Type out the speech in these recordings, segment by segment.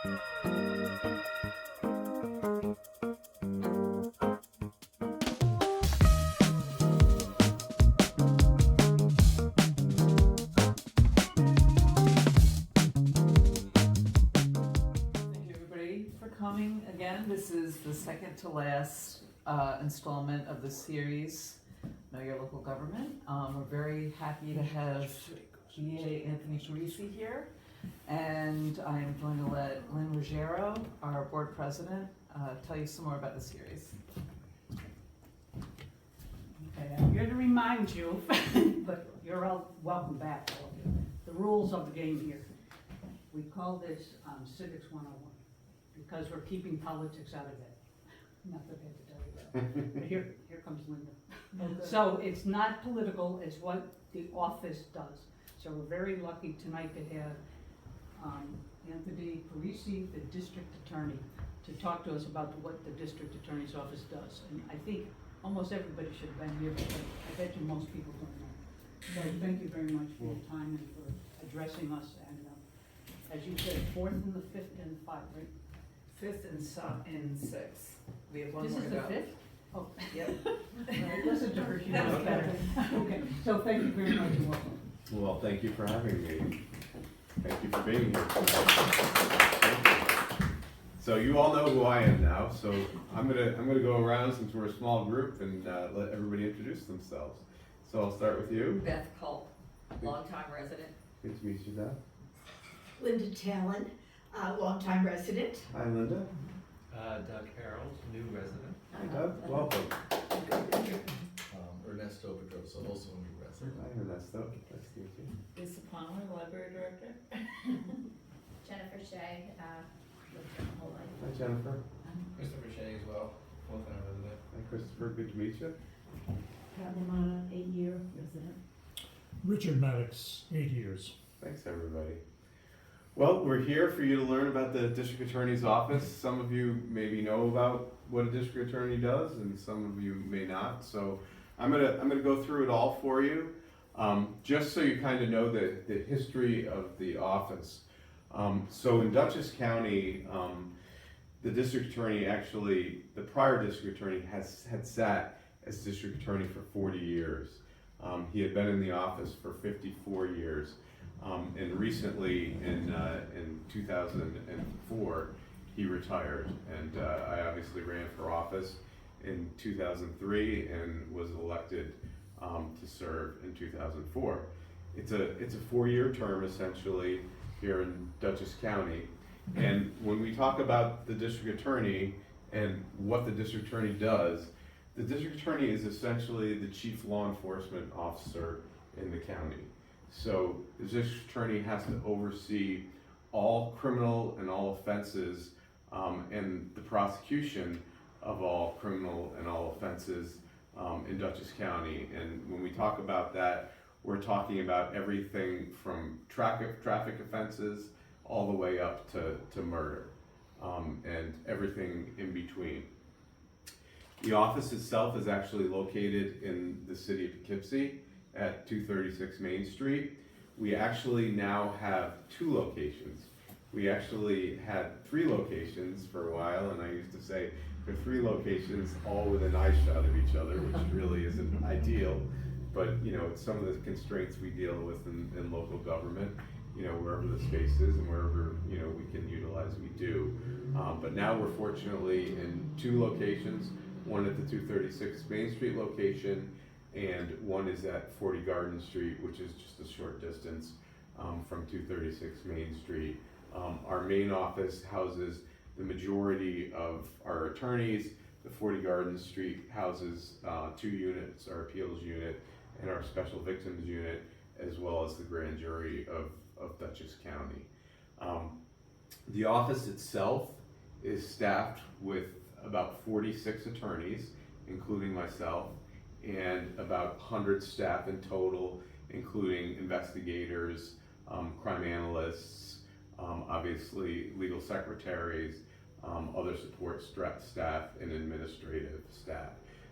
Coming again. This is the second to last installment of the series, Know Your Local Government. We're very happy to have DA Anthony Parisi here, and I'm going to let Lynn Ruggiero, our board president, tell you some more about the series. Okay, I'm here to remind you, but you're all welcome back, all of you, the rules of the game here. We call this Civics 101. Because we're keeping politics out of it. Not that I have to tell you that. But here comes Linda. Okay. So it's not political, it's what the office does. So we're very lucky tonight to have Anthony Parisi, the district attorney, to talk to us about what the district attorney's office does. And I think almost everybody should have been here, but I bet you most people don't know. So thank you very much for your time and for addressing us. And as you said, 4th and the 5th and 5, right? 5th and 6th. We have one This more is to the go. 5th? Oh. Yep. Right, listen to her, she knows better. Okay, so thank you very much and welcome. Well, thank you for having me. Thank you for being here. So you all know who I am now, so I'm gonna go around since we're a small group and let everybody introduce themselves. So I'll start with you. Beth Culp, longtime resident. Good to meet you, Beth. Linda Talon, longtime resident. Hi, Linda. Doug Harold, new resident. Hi, Doug. Welcome. Ernesto Pedrosa, also a new resident. Hi, Ernesto. Nice to meet you. Lisa Palmer, library director. Jennifer Shea, lived here my whole life. Hi, Jennifer. Christopher Shea as well, full-time resident. Hi, Christopher. Good to meet you. Pat Lamana, 8-year resident. Richard Maddox, 8 years. Thanks, everybody. Well, we're here for you to learn about the district attorney's office. Some of you maybe know about what a district attorney does, and some of you may not. So I'm gonna go through it all for you, just so you kind of know the history of the office. So in Dutchess County, the district attorney the prior district attorney had sat as district attorney for 40 years. He had been in the office for 54 years. And recently, in 2004, he retired, and I obviously ran for office in 2003 and was elected to serve in 2004. It's a 4-year term essentially here in Dutchess County, and when we talk about the district attorney and what the district attorney does, the district attorney is essentially the chief law enforcement officer in the county. So the district attorney has to oversee all criminal and all offenses and the prosecution of all criminal and all offenses in Dutchess County. And when we talk about that, we're talking about everything from traffic offenses all the way up to murder and everything in between. The office itself is actually located in the city of Poughkeepsie at 236 Main Street. We actually now have 2 locations. We actually had 3 locations for a while, and I used to say there are 3 locations all within eye shot of each other, which really isn't ideal. But you know, it's some of the constraints we deal with in local government. You know, wherever the space is and wherever we can utilize, we do. But now we're fortunately in 2 locations. One at the 236 Main Street location, and one is at 40 Garden Street, which is just a short distance from 236 Main Street. Our main office houses the majority of our attorneys. The 40 Garden Street houses 2 units, our appeals unit and our special victims unit, as well as the grand jury of Dutchess County. The office itself is staffed with about 46 attorneys, including myself, and about 100 staff in total, including investigators, crime analysts, obviously legal secretaries, other support staff, and administrative staff.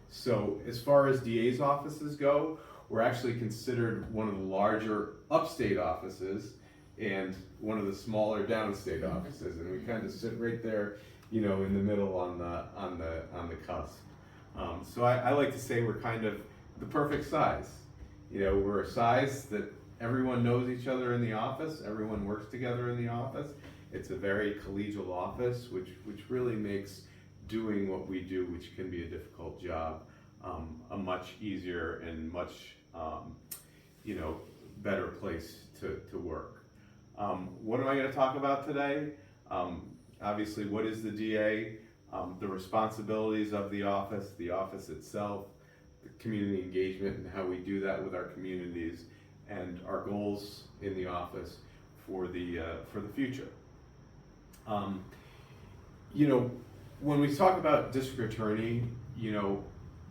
So as far as DA's offices go, we're actually considered one of the larger upstate offices and one of the smaller downstate offices, and we kind of sit right there, in the middle on the cusp. So I like to say we're kind of the perfect size. We're a size that everyone knows each other in the office, everyone works together in the office. It's a very collegial office, which really makes doing what we do, which can be a difficult job, a much easier and much, better place to work. What am I going to talk about today? Obviously, what is the DA? The responsibilities of the office itself, the community engagement and how we do that with our communities, and our goals in the office for the future. When we talk about district attorney,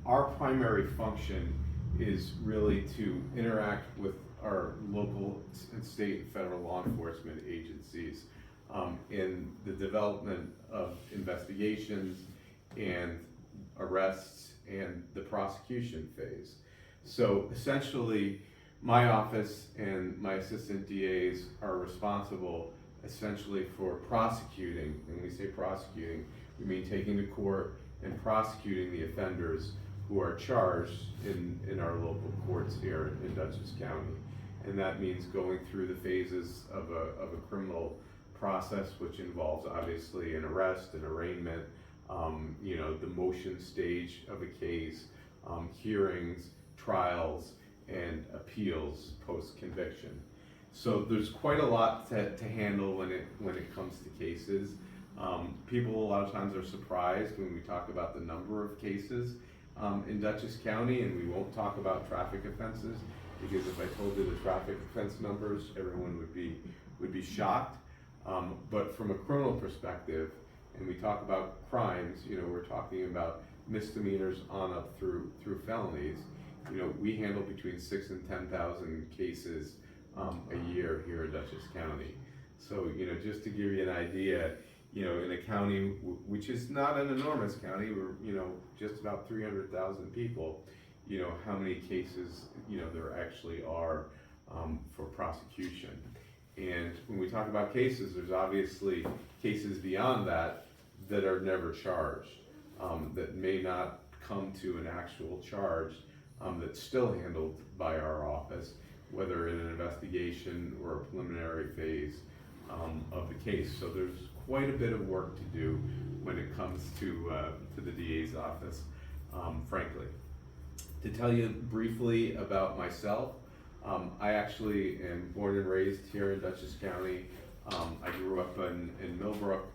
our primary function is really to interact with our local and state and federal law enforcement agencies in the development of investigations and arrests and the prosecution phase. So essentially, my office and my assistant DAs are responsible essentially for prosecuting. And when we say prosecuting, we mean taking to court and prosecuting the offenders who are charged in our local courts here in Dutchess County. And that means going through the phases of a criminal process, which involves obviously an arrest, an arraignment, the motion stage of a case, hearings, trials, and appeals post-conviction. So there's quite a lot to handle when it comes to cases. People a lot of times are surprised when we talk about the number of cases in Dutchess County, and we won't talk about traffic offenses, because if I told you the traffic offense numbers, everyone would be shocked. But from a criminal perspective, and we talk about crimes, we're talking about misdemeanors on up through felonies. We handle between 6,000 and 10,000 cases a year here in Dutchess County. So, just to give you an idea, in a county which is not an enormous county, we're, just about 300,000 people, how many cases, there actually are for prosecution. And when we talk about cases, there's obviously cases beyond that are never charged, that may not come to an actual charge, that's still handled by our office, whether in an investigation or a preliminary phase of the case. So there's quite a bit of work to do when it comes to the DA's office, frankly. To tell you briefly about myself, I actually am born and raised here in Dutchess County. I grew up in Millbrook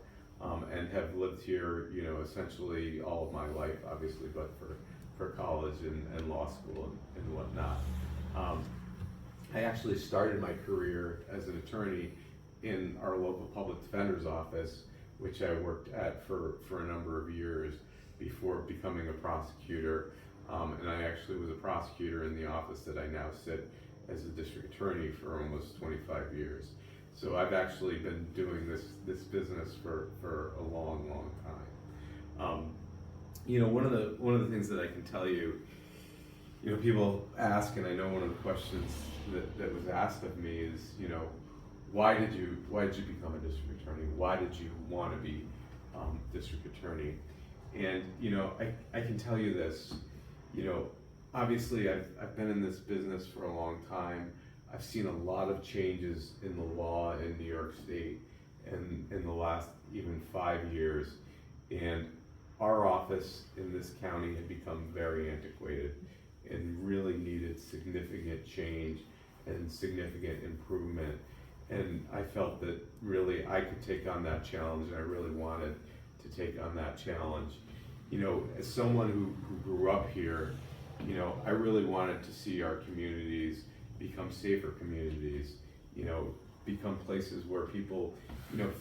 and have lived here, essentially all of my life, obviously, but for college and law school and whatnot. I actually started my career as an attorney in our local public defender's office, which I worked at for a number of years before becoming a prosecutor. And I actually was a prosecutor in the office that I now sit as a district attorney for almost 25 years. So I've actually been doing this business for a long, long time. One of the things that I can tell you, people ask, and I know one of the questions that was asked of me is, why did you become a district attorney? Why did you want to be district attorney? And I can tell you this. Obviously I've been in this business for a long time. I've seen a lot of changes in the law in New York State in the last even 5 years, and our office in this county had become very antiquated and really needed significant change and significant improvement. And I felt that really I could take on that challenge, and I really wanted to take on that challenge. As someone who grew up here, I really wanted to see our communities become safer communities, become places where people,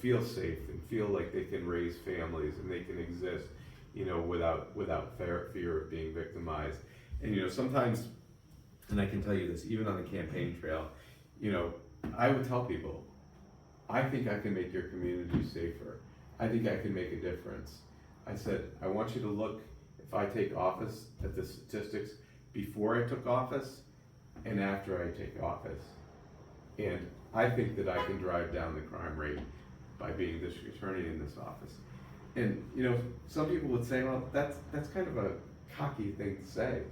feel safe and feel like they can raise families and they can exist, without fear of being victimized. And, sometimes, and I can tell you this, even on the campaign trail, I would tell people, I think I can make your community safer. I think I can make a difference. I said, I want you to look, if I take office, at the statistics before I took office and after I take office. And I think that I can drive down the crime rate by being district attorney in this office. And, you know, some people would say, well, that's kind of a cocky thing to say.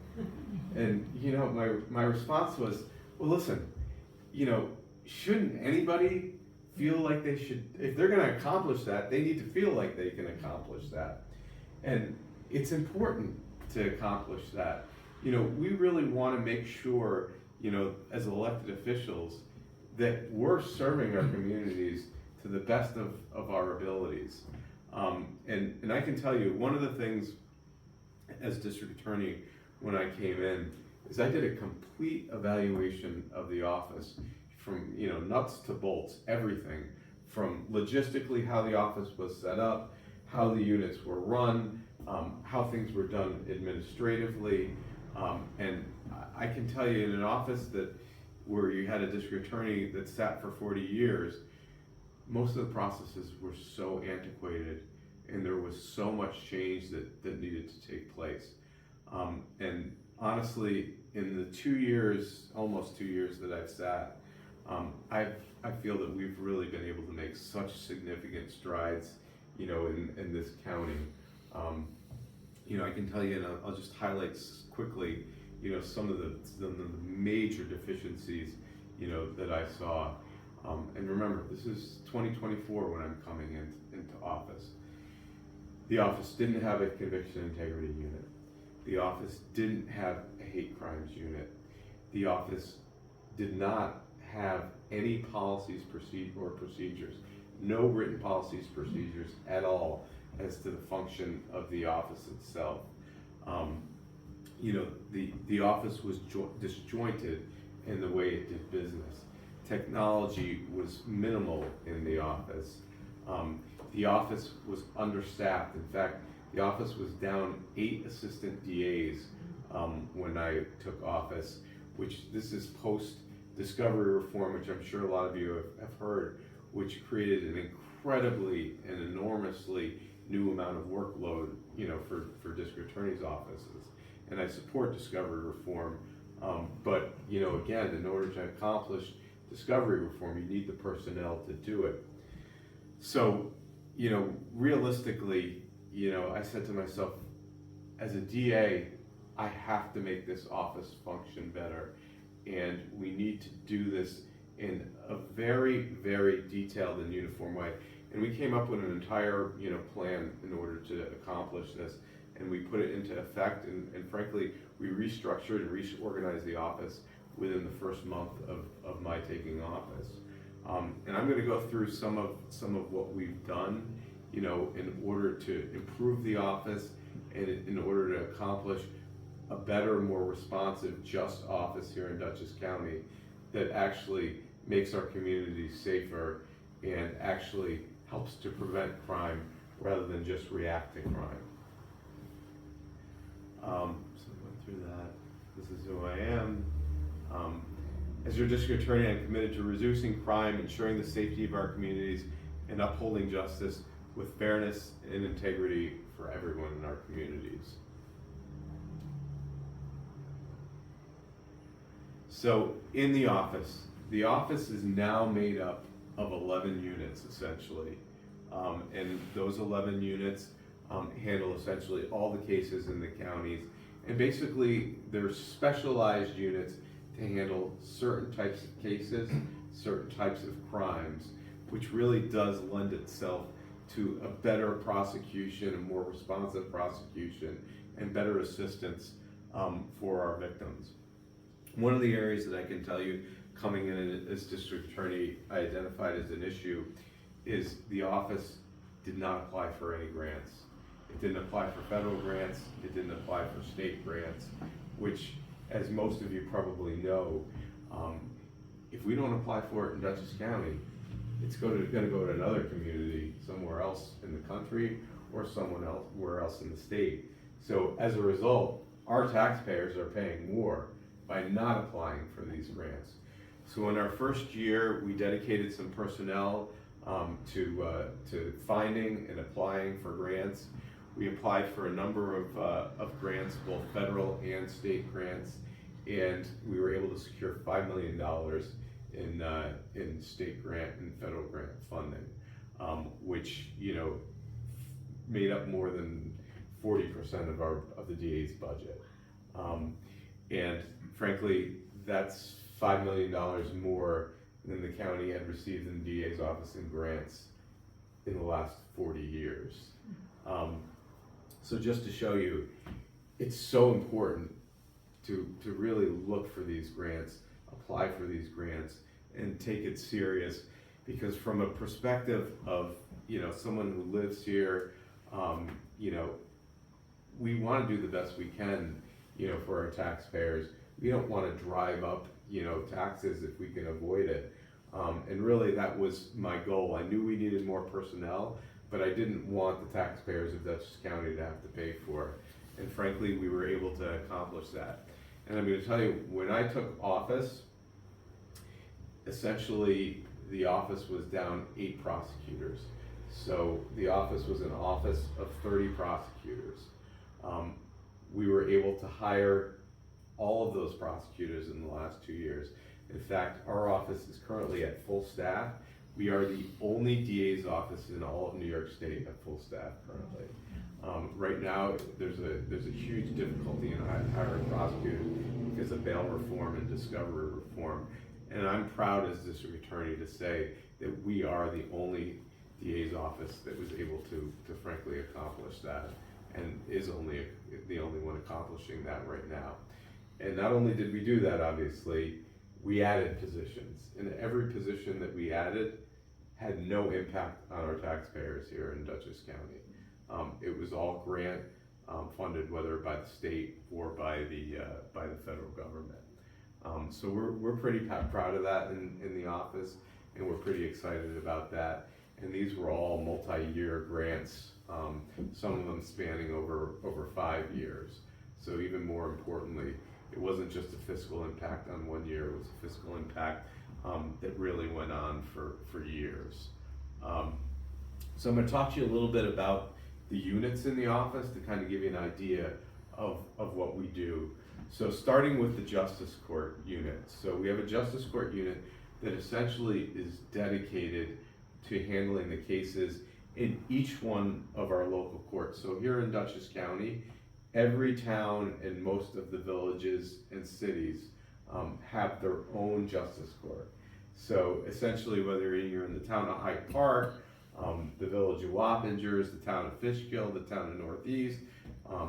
And, you know, my response was, well, listen, you know, shouldn't anybody feel like they should, if they're gonna accomplish that, they need to feel like they can accomplish that. And it's important to accomplish that. You know, we really wanna make sure, you know, as elected officials, that we're serving our communities to the best of our abilities. And I can tell you, one of the things as district attorney when I came in is I did a complete evaluation of the office from, you know, nuts to bolts, everything from logistically how the office was set up, how the units were run, how things were done administratively. And I can tell you, in an office where you had a district attorney that sat for 40 years, most of the processes were so antiquated and there was so much change that needed to take place. And honestly, in the 2 years, almost 2 years that I've sat, I feel that we've really been able to make such significant strides, you know, in this county. You know, I can tell you, and I'll just highlight quickly, you know, some of the major deficiencies, you know, that I saw. And remember, this is 2024 when I'm coming into office. The office didn't have a conviction integrity unit. The office didn't have a hate crimes unit. The office did not have any policies or procedures, no written policies, procedures at all as to the function of the office itself. You know, the office was disjointed in the way it did business. Technology was minimal in the office. The office was understaffed. In fact, the office was down 8 assistant DAs when I took office, which this is post discovery reform, which I'm sure a lot of you have heard, which created an incredibly and enormously new amount of workload, you know, for district attorneys' offices. And I support discovery reform, but, you know, again, in order to accomplish discovery reform, you need the personnel to do it. So, you know, realistically, you know, I said to myself, as a DA, I have to make this office function better. And we need to do this in a very, very detailed and uniform way. And we came up with an entire, you know, plan in order to accomplish this. And we put it into effect, and frankly, we restructured and reorganized the office within the first month of my taking office. And I'm gonna go through some of what we've done, you know, in order to improve the office and in order to accomplish a better, more responsive, just office here in Dutchess County that actually makes our community safer and actually helps to prevent crime rather than just react to crime. So going through that, this is who I am. As your district attorney, I'm committed to reducing crime, ensuring the safety of our communities, and upholding justice with fairness and integrity for everyone in our communities. So in the office is now made up of 11 units essentially. And those 11 units handle essentially all the cases in the counties. And basically they're specialized units to handle certain types of cases, certain types of crimes, which really does lend itself to a better prosecution, a more responsive prosecution, and better assistance for our victims. One of the areas that I can tell you coming in as district attorney I identified as an issue is the office did not apply for any grants. It didn't apply for federal grants, it didn't apply for state grants, which, as most of you probably know, if we don't apply for it in Dutchess County, it's going to go to another community somewhere else in the country or somewhere else in the state. So as a result, our taxpayers are paying more by not applying for these grants. So in our first year, we dedicated some personnel to finding and applying for grants. We applied for a number of grants, both federal and state grants, and we were able to secure $5 million in state grant and federal grant funding, which, made up more than 40% of the DA's budget. And frankly, that's $5 million more than the county had received in the DA's office in grants in the last 40 years. So just to show you, it's so important to really look for these grants, apply for these grants, and take it serious, because from a perspective of, someone who lives here, we want to do the best we can, for our taxpayers. We don't want to drive up, taxes if we can avoid it. And really that was my goal. I knew we needed more personnel, but I didn't want the taxpayers of Dutchess County to have to pay for it. And frankly, we were able to accomplish that. And I'm going to tell you, when I took office, essentially the office was down 8 prosecutors. So the office was an office of 30 prosecutors. We were able to hire all of those prosecutors in the last 2 years. In fact, our office is currently at full staff. We are the only DA's office in all of New York State at full staff currently. Right now, there's a huge difficulty in hiring prosecutors because of bail reform and discovery reform. And I'm proud as district attorney to say that we are the only DA's office that was able to frankly accomplish that, and is the only one accomplishing that right now. And not only did we do that, obviously, we added positions, and every position that we added had no impact on our taxpayers here in Dutchess County. It was all grant funded, whether by the state or by the federal government. So we're pretty proud of that in the office, and we're pretty excited about that. And these were all multi-year grants, some of them spanning over 5 years. So even more importantly, it wasn't just a fiscal impact on 1 year, it was a fiscal impact that really went on for years. So I'm going to talk to you a little bit about the units in the office to kind of give you an idea of what we do. So starting with the Justice Court unit. So we have a Justice Court unit that essentially is dedicated to handling the cases in each one of our local courts. So here in Dutchess County, every town and most of the villages and cities have their own Justice Court. So essentially, whether you're in the town of Hyde Park, the village of Wappingers, the town of Fishkill, the town of Northeast,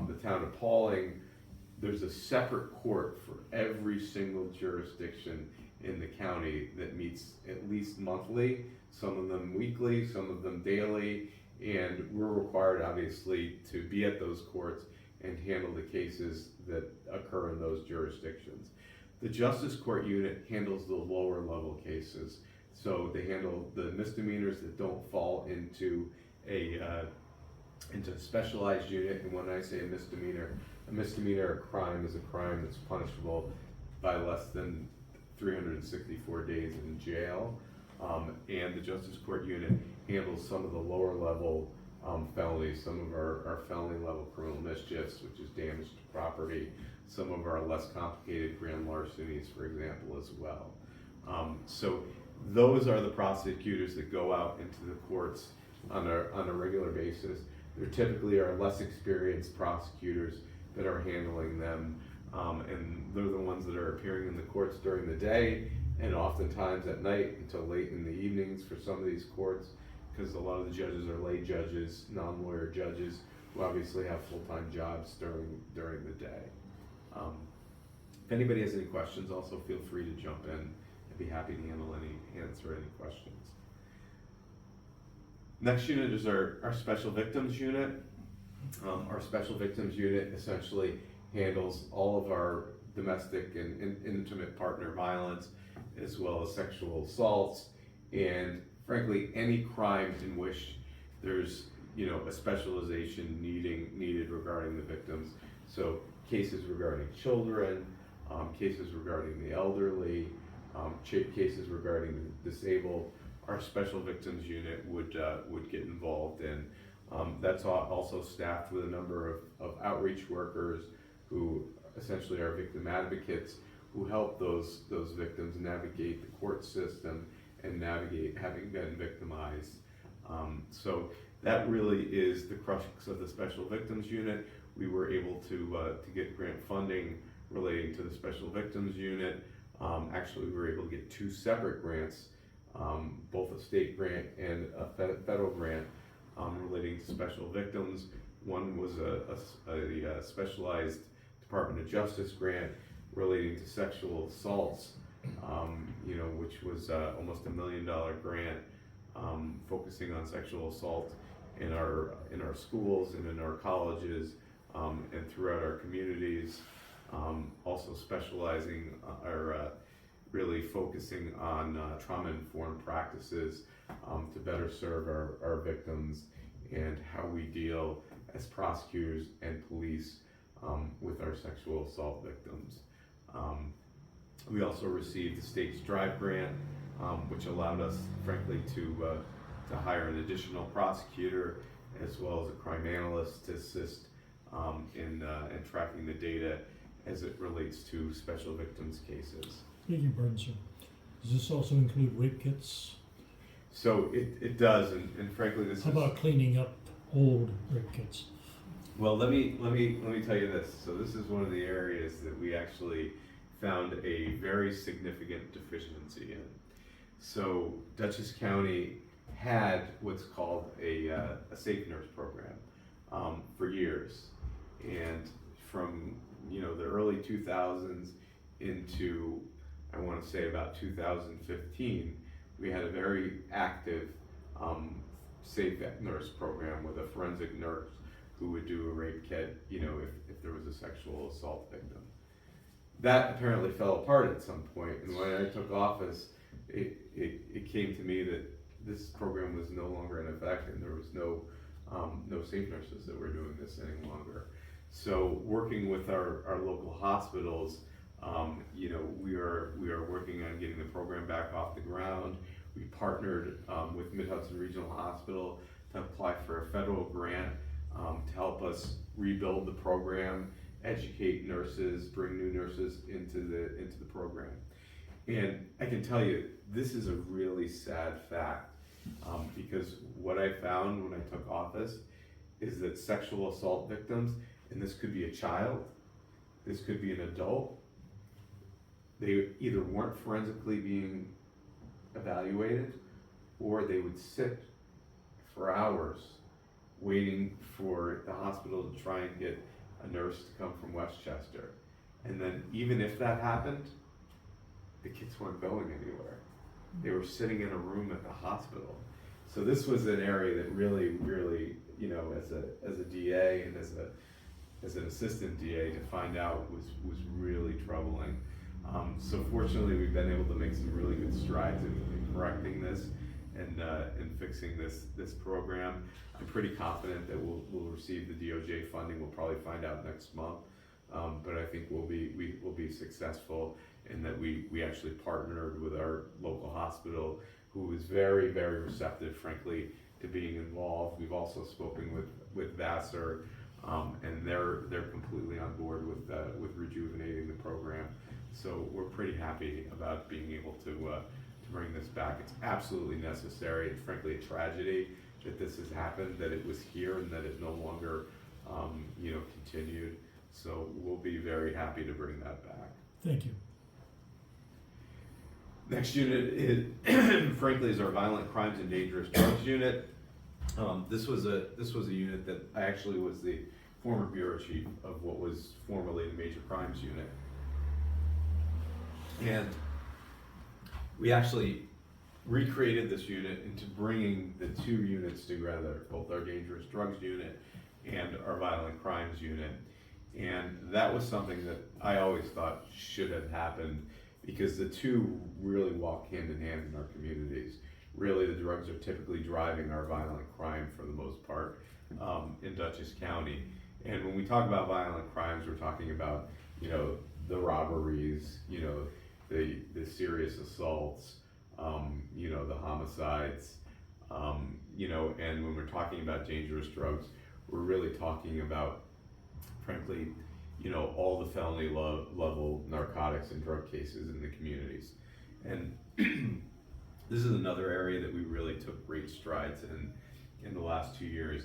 the town of Pauling, there's a separate court for every single jurisdiction in the county that meets at least monthly, some of them weekly, some of them daily, and we're required obviously to be at those courts and handle the cases that occur in those jurisdictions. The Justice Court unit handles the lower level cases. So they handle the misdemeanors that don't fall into a specialized unit. And when I say a misdemeanor crime is a crime that's punishable by less than 364 days in jail. And the Justice Court unit handles some of the lower level felonies, some of our felony level criminal mischiefs, which is damage to property, some of our less complicated grand larcenies, for example, as well. So those are the prosecutors that go out into the courts on a regular basis. There typically are less experienced prosecutors that are handling them, and they're the ones that are appearing in the courts during the day and oftentimes at night until late in the evenings for some of these courts, because a lot of the judges are lay judges, non-lawyer judges, who obviously have full-time jobs during the day. If anybody has any questions, also feel free to jump in. I'd be happy to answer any questions. Next unit is our Special Victims Unit. Our Special Victims Unit essentially handles all of our domestic and intimate partner violence, as well as sexual assaults, and frankly, any crime in which there's a specialization needed regarding the victims. So cases regarding children, cases regarding the elderly, cases regarding the disabled, our Special Victims Unit would get involved in. That's also staffed with a number of outreach workers who essentially are victim advocates, who help those victims navigate the court system and navigate having been victimized. So that really is the crux of the Special Victims Unit. We were able to get grant funding relating to the Special Victims Unit. Actually, we were able to get 2 separate grants, both a state grant and a federal grant relating to special victims. One was a specialized Department of Justice grant relating to sexual assaults, which was almost $1 million grant focusing on sexual assault in our schools and in our colleges and throughout our communities. Also specializing really focusing on trauma-informed practices to better serve our victims and how we deal as prosecutors and police with our sexual assault victims. We also received the state's DRIVE grant, which allowed us, frankly, to hire an additional prosecutor as well as a crime analyst to assist in tracking the data as it relates to special victims cases. Speaking of burden, sir, does this also include rape kits? So it does, and frankly, this How is. about cleaning up old rape kits? Well, let me tell you this. So this is one of the areas that we actually found a very significant deficiency in. So Dutchess County had what's called a safe nurse program for years, and from the early 2000s into, I want to say, about 2015, we had a very active safe nurse program with a forensic nurse who would do a rape kit, if there was a sexual assault victim. That apparently fell apart at some point, and when I took office, it came to me that this program was no longer in effect, and there was no safe nurses that were doing this any longer. So working with our local hospitals, we are working on getting the program back off the ground. We partnered with Mid-Hudson Regional Hospital to apply for a federal grant to help us rebuild the program, educate nurses, bring new nurses into the program. And I can tell you, this is a really sad fact, because what I found when I took office is that sexual assault victims, and this could be a child, this could be an adult, they either weren't forensically being evaluated, or they would sit for hours waiting for the hospital to try and get a nurse to come from Westchester. And then even if that happened, the kids weren't going anywhere. They were sitting in a room at the hospital. So this was an area that really, as a DA and as an assistant DA, to find out was really troubling. So fortunately, we've been able to make some really good strides in correcting this and fixing this program. I'm pretty confident that we'll receive the DOJ funding. We'll probably find out next month, but I think we'll be successful in that we actually partnered with our local hospital, who was very, very receptive, frankly, to being involved. We've also spoken with Vassar, and they're completely on board with rejuvenating the program. So we're pretty happy about being able to bring this back. It's absolutely necessary. It's frankly a tragedy that this has happened, that it was here and that it no longer continued. So we'll be very happy to bring that back. Thank you. Next unit is, frankly, is our violent crimes and dangerous drugs unit. This was a unit that I actually was the former bureau chief of what was formerly the major crimes unit. And we actually recreated this unit into bringing the 2 units together, both our dangerous drugs unit and our violent crimes unit. And that was something that I always thought should have happened, because the 2 really walk hand in hand in our communities. Really, the drugs are typically driving our violent crime for the most part in Dutchess County. And when we talk about violent crimes, we're talking about, the robberies, the serious assaults, the homicides, and when we're talking about dangerous drugs, we're really talking about, frankly, you know, all the felony level narcotics and drug cases in the communities. And this is another area that we really took great strides in the last 2 years.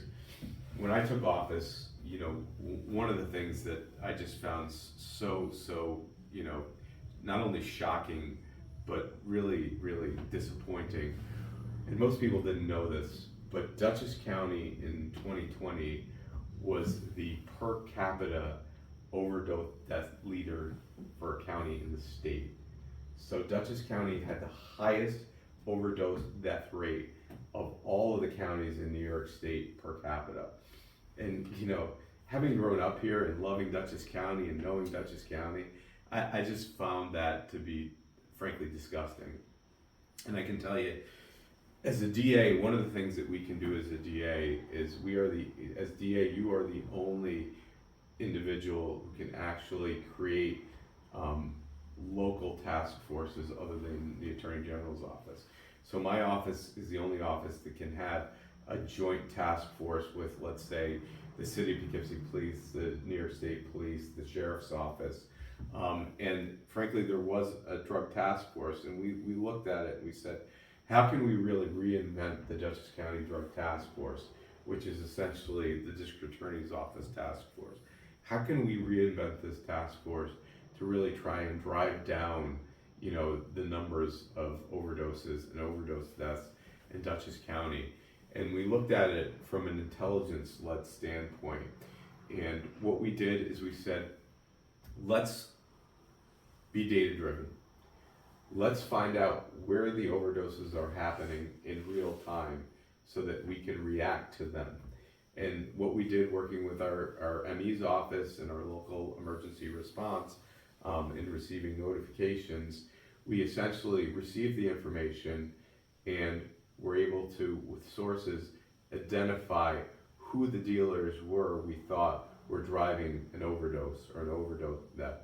When I took office, you know, one of the things that I just found so, you know, not only shocking, but really, really disappointing, and most people didn't know this, but Dutchess County in 2020 was the per capita overdose death leader for a county in the state. So Dutchess County had the highest overdose death rate of all of the counties in New York State per capita. And you know, having grown up here and loving Dutchess County and knowing Dutchess County, I just found that to be frankly disgusting. And I can tell you, as a DA, one of the things that we can do as a DA is as DA, you are the only individual who can actually create local task forces other than the Attorney General's office. So my office is the only office that can have a joint task force with, let's say, the City of Poughkeepsie Police, the New York State Police, the Sheriff's Office. And frankly, there was a drug task force, and we looked at it and we said, how can we really reinvent the Dutchess County Drug Task Force, which is essentially the District Attorney's Office task force? How can we reinvent this task force to really try and drive down, you know, the numbers of overdoses and overdose deaths in Dutchess County? And we looked at it from an intelligence-led standpoint. And what we did is we said, let's be data-driven. Let's find out where the overdoses are happening in real time so that we can react to them. And what we did, working with our ME's office and our local emergency response in receiving notifications, we essentially received the information and were able to, with sources, identify who the dealers were we thought were driving an overdose or an overdose death.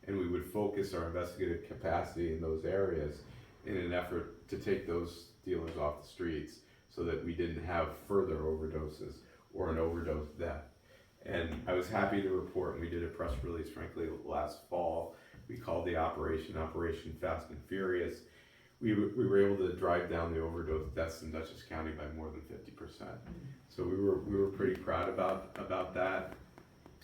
And we would focus our investigative capacity in those areas in an effort to take those dealers off the streets so that we didn't have further overdoses or an overdose death. And I was happy to report, and we did a press release, frankly, last fall. We called the Operation Fast and Furious. We were able to drive down the overdose deaths in Dutchess County by more than 50%. So we were pretty proud about that.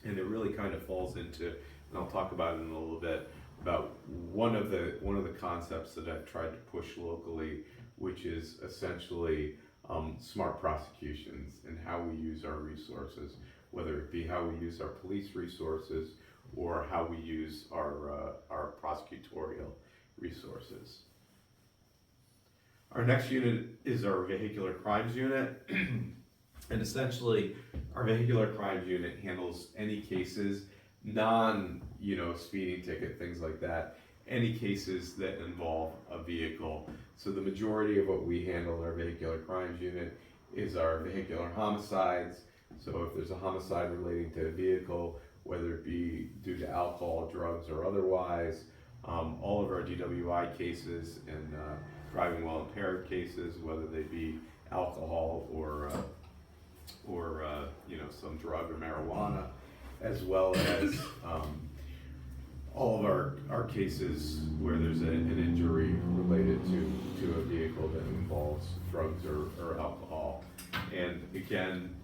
And it really kind of falls into, and I'll talk about it in a little bit, about one of the concepts that I've tried to push locally, which is essentially smart prosecutions and how we use our resources, whether it be how we use our police resources or how we use our prosecutorial resources. Our next unit is our vehicular crimes unit. And essentially, our vehicular crimes unit handles any cases, speeding ticket, things like that, any cases that involve a vehicle. So the majority of what we handle in our vehicular crimes unit is our vehicular homicides. So if there's a homicide relating to a vehicle, whether it be due to alcohol, drugs, or otherwise, all of our DWI cases and driving while impaired cases, whether they be alcohol or some drug or marijuana, as well as all of our cases where there's an injury related to a vehicle that involves drugs or alcohol. And again,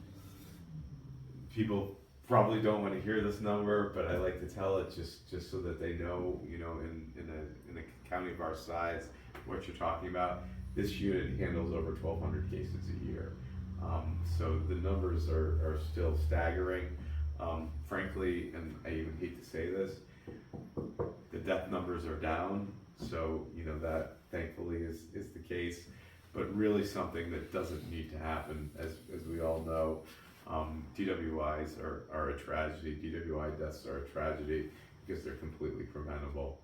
people probably don't want to hear this number, but I like to tell it just so that they know, in a county of our size, what you're talking about. This unit handles over 1,200 cases a year. So the numbers are still staggering. Frankly, and I even hate to say this, the death numbers are down. So, that thankfully is the case, but really something that doesn't need to happen. As we all know, DWIs are a tragedy. DWI deaths are a tragedy because they're completely preventable.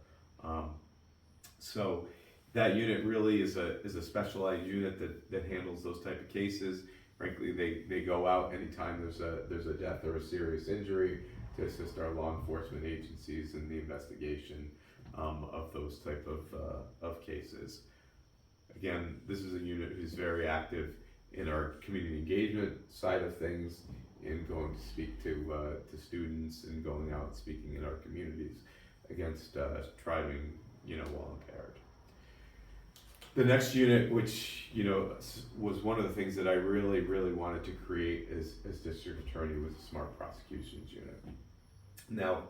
So that unit really is a specialized unit that handles those type of cases. Frankly, they go out anytime there's a death or a serious injury to assist our law enforcement agencies in the investigation of those type of cases. Again, this is a unit who's very active in our community engagement side of things, in going to speak to students and going out speaking in our communities against driving, while impaired. The next unit, which was one of the things that I really, really wanted to create as district attorney, was the Smart Prosecutions Unit. Now,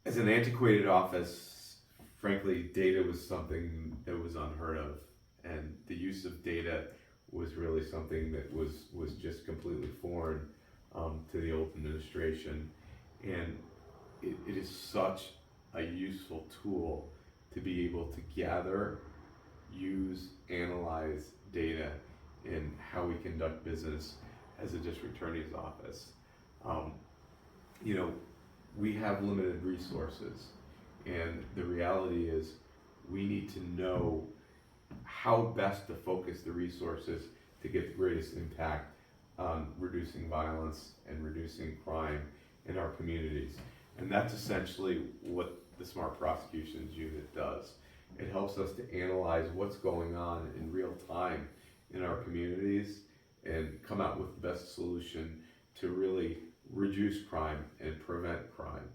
as an antiquated office, frankly, data was something that was unheard of, and the use of data was really something that was just completely foreign to the old administration, and it is such a useful tool to be able to gather, use, analyze data in how we conduct business as a district attorney's office. We have limited resources, and the reality is we need to know how best to focus the resources to get the greatest impact on reducing violence and reducing crime in our communities. And that's essentially what the Smart Prosecutions Unit does. It helps us to analyze what's going on in real time in our communities and come out with the best solution to really reduce crime and prevent crime.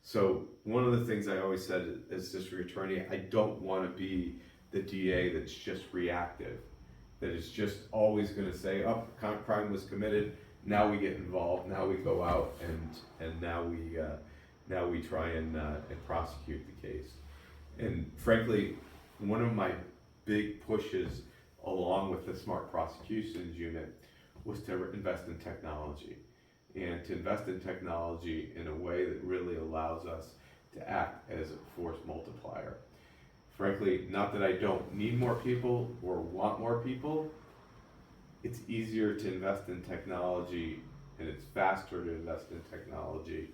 So one of the things I always said as district attorney, I don't want to be the DA that's just reactive, that is just always going to say, oh, crime was committed, now we get involved, now we go out and now we try and prosecute the case. And frankly, one of my big pushes along with the Smart Prosecutions Unit was to invest in technology, and to invest in technology in a way that really allows us to act as a force multiplier. Frankly, not that I don't need more people or want more people, it's easier to invest in technology, and it's faster to invest in technology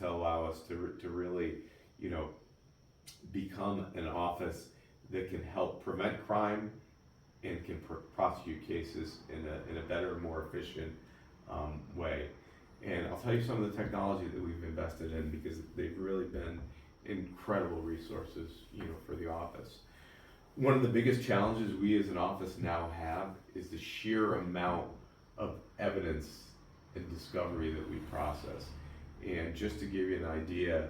to allow us to really, become an office that can help prevent crime and can prosecute cases in a better, more efficient way. And I'll tell you some of the technology that we've invested in, because they've really been incredible resources, for the office. One of the biggest challenges we as an office now have is the sheer amount of evidence and discovery that we process. And just to give you an idea,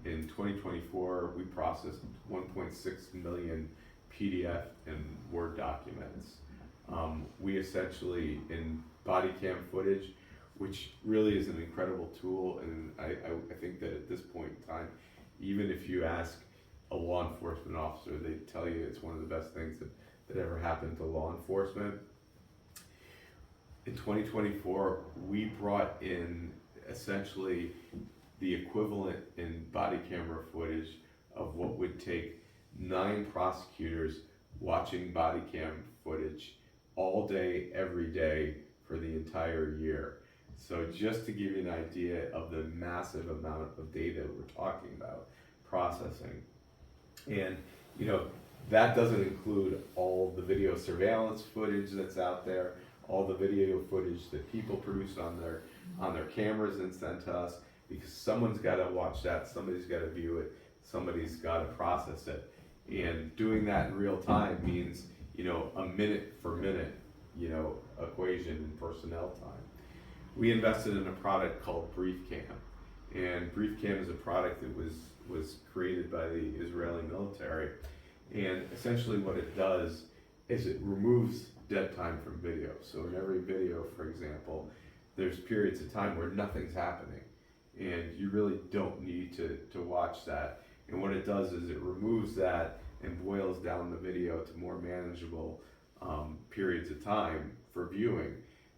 in 2024, we processed 1.6 million PDF and Word documents. We essentially, in body cam footage, which really is an incredible tool, and I think that at this point in time, even if you ask a law enforcement officer, they tell you it's one of the best things that ever happened to law enforcement. In 2024, we brought in essentially the equivalent in body camera footage of what would take 9 prosecutors watching body cam footage all day, every day for the entire year. So just to give you an idea of the massive amount of data we're talking about processing. And that doesn't include all the video surveillance footage that's out there, all the video footage that people produce on their cameras and send to us, because someone's got to watch that, somebody's got to view it, somebody's got to process it. And doing that in real time means, a minute for minute, equation in personnel time. We invested in a product called BriefCam, and BriefCam is a product that was created by the Israeli military, and essentially what it does is it removes dead time from video. So in every video, for example, there's periods of time where nothing's happening, and you really don't need to watch that. And what it does is it removes that and boils down the video to more manageable periods of time for viewing.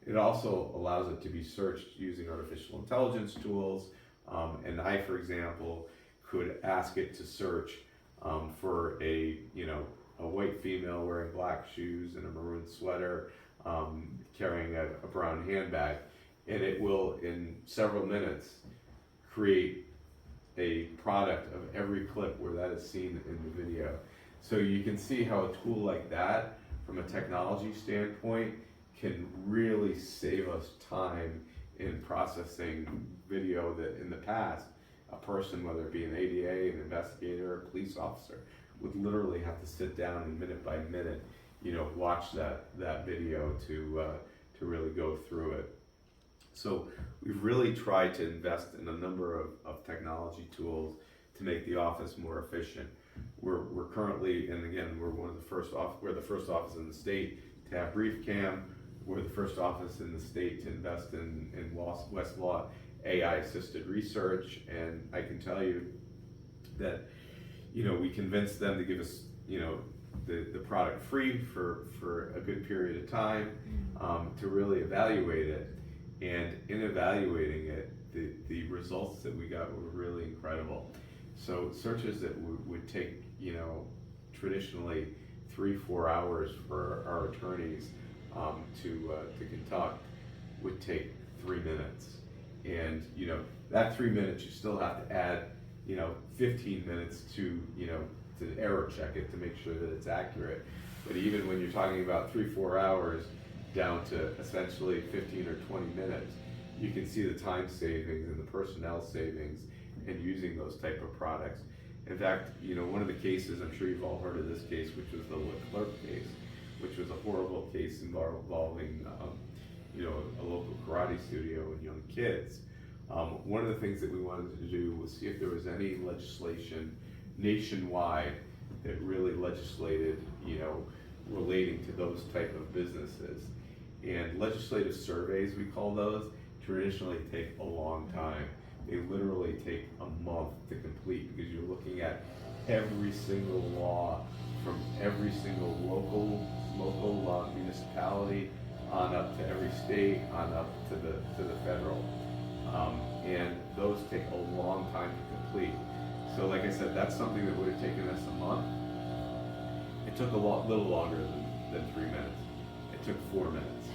It also allows it to be searched using artificial intelligence tools, and I, for example, could ask it to search for a white female wearing black shoes and a maroon sweater, carrying a brown handbag, and it will, in several minutes, create a product of every clip where that is seen in the video. So you can see how a tool like that, from a technology standpoint, can really save us time in processing video that in the past, a person, whether it be an ADA, an investigator, a police officer, would literally have to sit down and minute by minute, watch that video to to really go through it. So we've really tried to invest in a number of technology tools to make the office more efficient. We're currently, and again, we're the first office in the state to have brief cam. We're the first office in the state to invest in Westlaw AI assisted research, and I can tell you that, we convinced them to give us, the product free for a good period of time, to really evaluate it. And in evaluating it, the results that we got were really incredible. So searches that would take, traditionally 3-4 hours for our attorneys to conduct would take 3 minutes. And, that 3 minutes, you still have to add, 15 minutes to error check it to make sure that it's accurate. But even when you're talking about 3-4 hours down to essentially 15 or 20 minutes, you can see the time savings and the personnel savings in using those type of products. In fact, one of the cases, I'm sure you've all heard of this case, which was the Leclerc case, which was a horrible case involving, a local karate studio and young kids. One of the things that we wanted to do was see if there was any legislation nationwide that really legislated, relating to those type of businesses. And legislative surveys, we call those, traditionally take a long time. They literally take a month to complete because you're looking at every single law from every single local municipality on up to every state, on up to the federal. And those take a long time to complete. So like I said, that's something that would have taken us a month. It took little longer than 3 minutes. It took 4 minutes.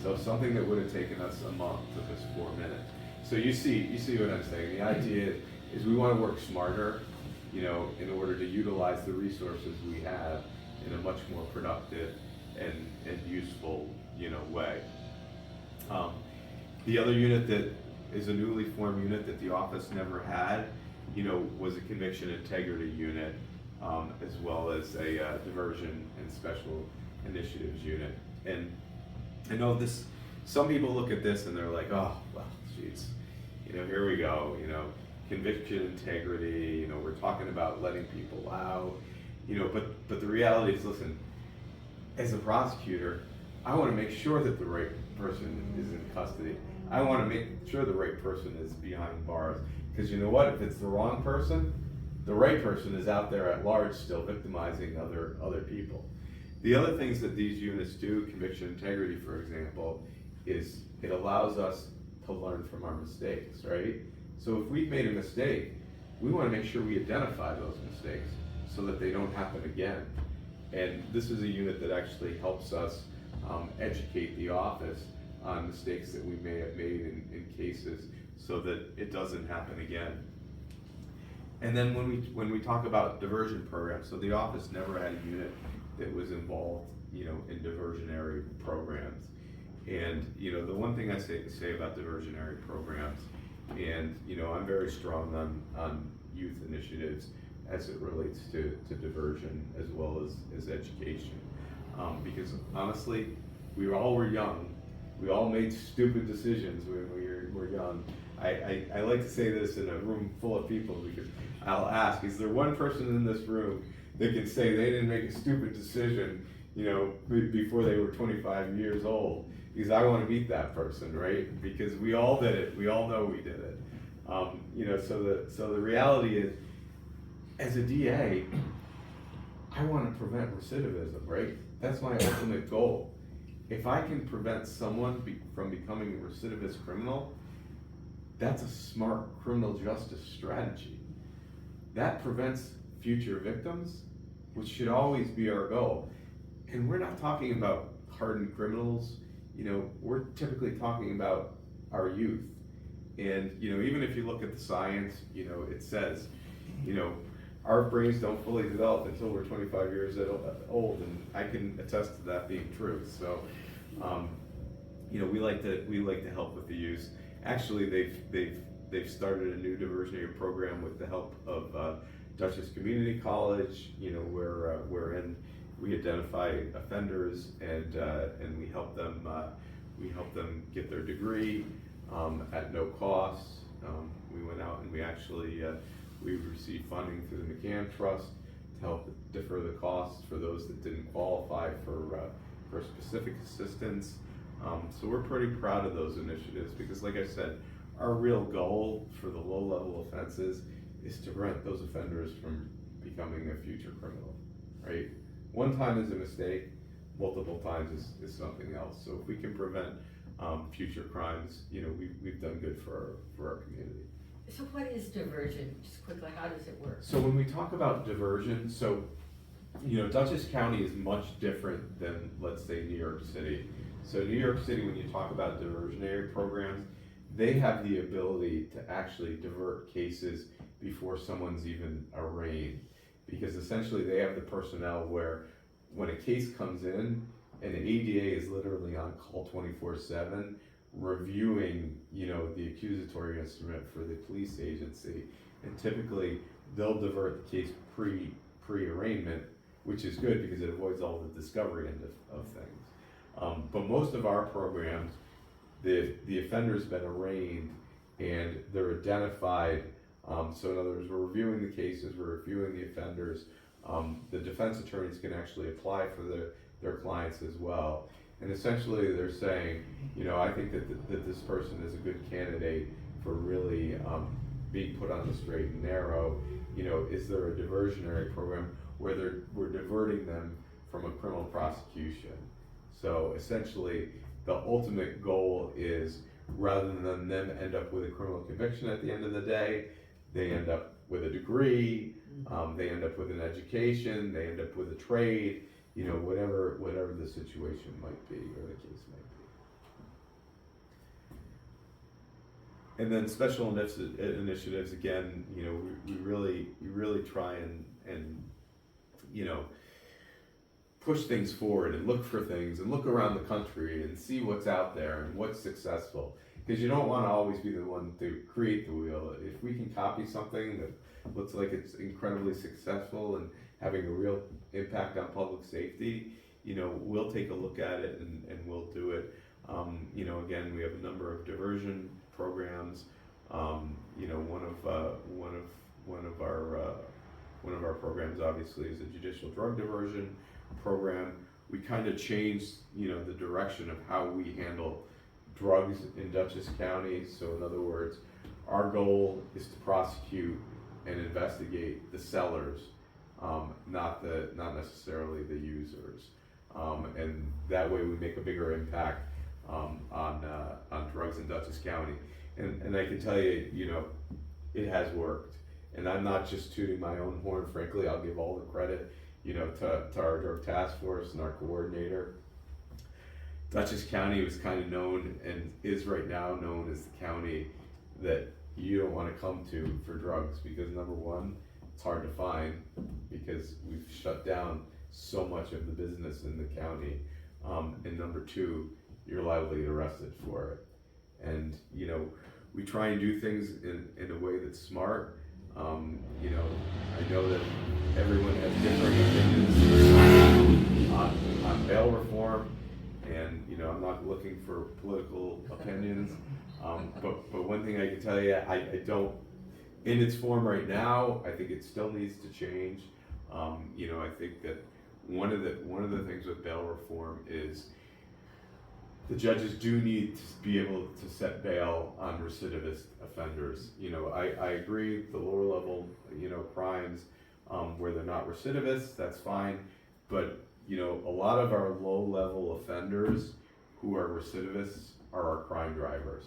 So something that would have taken us a month took us 4 minutes. So you see what I'm saying. The idea is we want to work smarter, in order to utilize the resources we have in a much more productive and useful, way. The other unit that is a newly formed unit that the office never had, was a conviction integrity unit, as well as a diversion and special initiatives unit. And I know some people look at this and they're like, oh, well, geez, here we go, conviction integrity, we're talking about letting people out, but the reality is, listen, as a prosecutor, I want to make sure that the right person is in custody. I want to make sure the right person is behind bars. Because you know what? If it's the wrong person, the right person is out there at large still victimizing other people. The other things that these units do, conviction integrity, for example, is it allows us to learn from our mistakes, right? So if we've made a mistake, we want to make sure we identify those mistakes so that they don't happen again. And this is a unit that actually helps us educate the office on mistakes that we may have made in cases so that it doesn't happen again. And then when we talk about diversion programs, so the office never had a unit that was involved, in diversionary programs. And, the one thing I say about diversionary programs, and, I'm very strong on youth initiatives as it relates to diversion as well as education. Because honestly, we all were young. We all made stupid decisions when we were young. I like to say this in a room full of people because I'll ask, is there one person in this room that can say they didn't make a stupid decision, before they were 25 years old? Because I want to meet that person, right? Because we all did it. We all know we did it. So the reality is, as a DA, I want to prevent recidivism, right? That's my ultimate goal. If I can prevent someone from becoming a recidivist criminal, that's a smart criminal justice strategy. That prevents future victims, which should always be our goal. And we're not talking about hardened criminals, we're typically talking about our youth. And, even if you look at the science, it says, our brains don't fully develop until we're 25 years old, and I can attest to that being true. So, we like to help with the youth. Actually, they've started a new diversionary program with the help of Dutchess Community College. Wherein we identify offenders and we help them We help them get their degree at no cost. We went out and we actually we received funding through the McCann Trust to help defer the costs for those that didn't qualify for specific assistance. So we're pretty proud of those initiatives because, like I said, our real goal for the low-level offenses is to prevent those offenders from becoming a future criminal, right? One time is a mistake, multiple times is something else. So if we can prevent future crimes, you know, we've done good for our community. So what is diversion? Just quickly, how does it work? So when we talk about diversion, so, you know, Dutchess County is much different than, let's say, New York City. So New York City, when you talk about diversionary programs, they have the ability to actually divert cases before someone's even arraigned. Because essentially they have the personnel where when a case comes in, and the ADA is literally on call 24/7, reviewing, you know, the accusatory instrument for the police agency, and typically they'll divert the case pre-arraignment, which is good because it avoids all the discovery end of things. But most of our programs, the offender's been arraigned and they're identified. So in other words, we're reviewing the cases, we're reviewing the offenders. The defense attorneys can actually apply for their clients as well. And essentially they're saying, you know, I think that this person is a good candidate for really being put on the straight and narrow. You know, is there a diversionary program where we're diverting them from a criminal prosecution? So essentially the ultimate goal is, rather than them end up with a criminal conviction at the end of the day, they end up with a degree, they end up with an education, they end up with a trade, you know, whatever the situation might be or the case might be. And then special initiatives, again, you know, we really try and you know, push things forward and look for things and look around the country and see what's out there and what's successful. Because you don't want to always be the one to create the wheel. If we can copy something that looks like it's incredibly successful and having a real impact on public safety, you know, we'll take a look at it and we'll do it. You know, again, we have a number of diversion programs. You know, one of our programs obviously is a judicial drug diversion program. We kind of changed, you know, the direction of how we handle drugs in Dutchess County. So in other words, our goal is to prosecute and investigate the sellers, not necessarily the users. And that way we make a bigger impact on drugs in Dutchess County. And I can tell you, you know, it has worked. And I'm not just tooting my own horn, frankly. I'll give all the credit, you know, to our drug task force and our coordinator. Dutchess County was kind of known and is right now known as the county that you don't want to come to for drugs because, number one, it's hard to find because we've shut down so much of the business in the county. And number two, you're liable to get arrested for it. And, you know, we try and do things in a way that's smart. You know, I know that everyone has different opinions on bail reform. And, you know, I'm not looking for political opinions, but one thing I can tell you, I don't, in its form right now, I think it still needs to change. You know, I think that one of the things with bail reform is the judges do need to be able to set bail on recidivist offenders. You know, I agree the lower level, you know, crimes where they're not recidivists, that's fine, but you know, a lot of our low-level offenders who are recidivists are our crime drivers,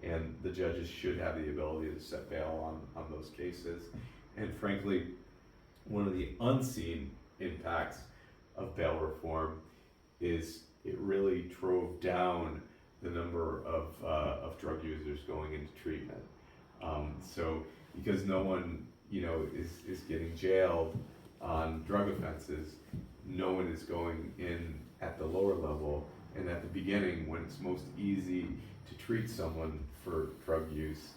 and the judges should have the ability to set bail on those cases. And frankly, one of the unseen impacts of bail reform is it really drove down the number of drug users going into treatment. So because no one, you know, is getting jailed on drug offenses, no one is going in at the lower level and at the beginning when it's most easy to treat someone for drug use.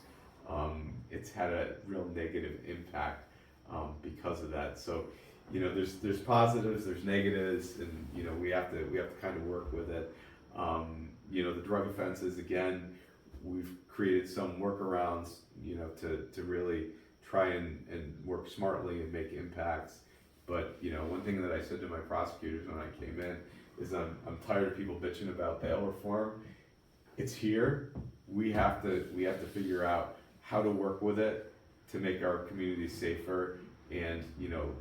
It's had a real negative impact because of that. So, you know, there's positives, there's negatives, and you know we have to kind of work with it. The drug offenses, again, we've created some workarounds, to really try and work smartly and make impacts. But, one thing that I said to my prosecutors when I came in is I'm tired of people bitching about bail reform. It's here. We have to figure out how to work with it to make our communities safer. And,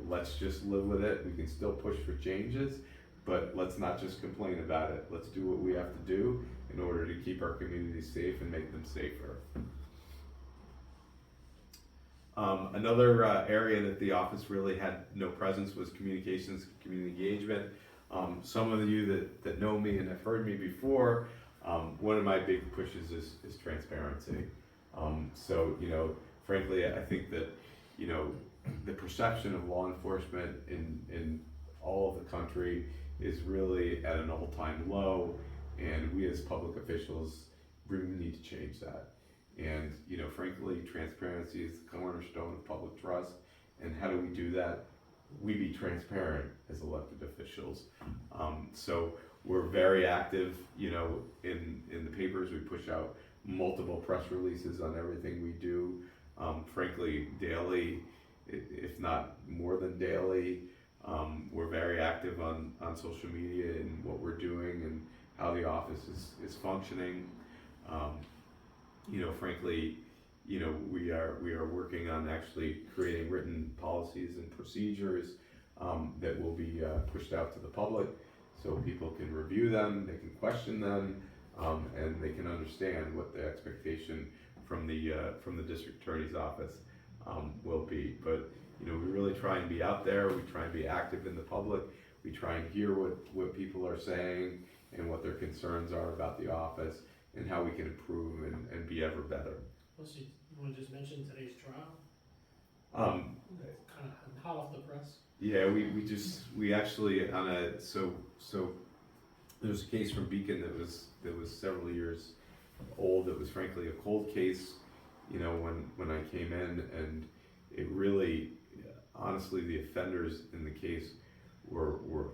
let's just live with it. We can still push for changes, but let's not just complain about it. Let's do what we have to do in order to keep our communities safe and make them safer. Another area that the office really had no presence was communications, community engagement. Some of you that know me and have heard me before, one of my big pushes is transparency. Frankly, I think that, the perception of law enforcement in all of the country is really at an all-time low, and we as public officials really need to change that. And, frankly, transparency is the cornerstone of public trust. And how do we do that? We be transparent as elected officials. So we're very active, in the papers. We push out multiple press releases on everything we do, frankly, daily, if not more than daily. We're very active on social media and what we're doing and how the office is functioning. Frankly, we are working on actually creating written policies and procedures that will be pushed out to the public, so people can review them, they can question them, and they can understand what the expectation from the district attorney's office will be. But we really try and be out there. We try and be active in the public. We try and hear what people are saying and what their concerns are about the office and how we can improve and be ever better. Let's see, you want to just mention today's trial? Kind of hot off the press. Yeah, we actually so there's a case from Beacon that was several years old. It was frankly a cold case, when I came in, and it really, honestly, the offenders in the case were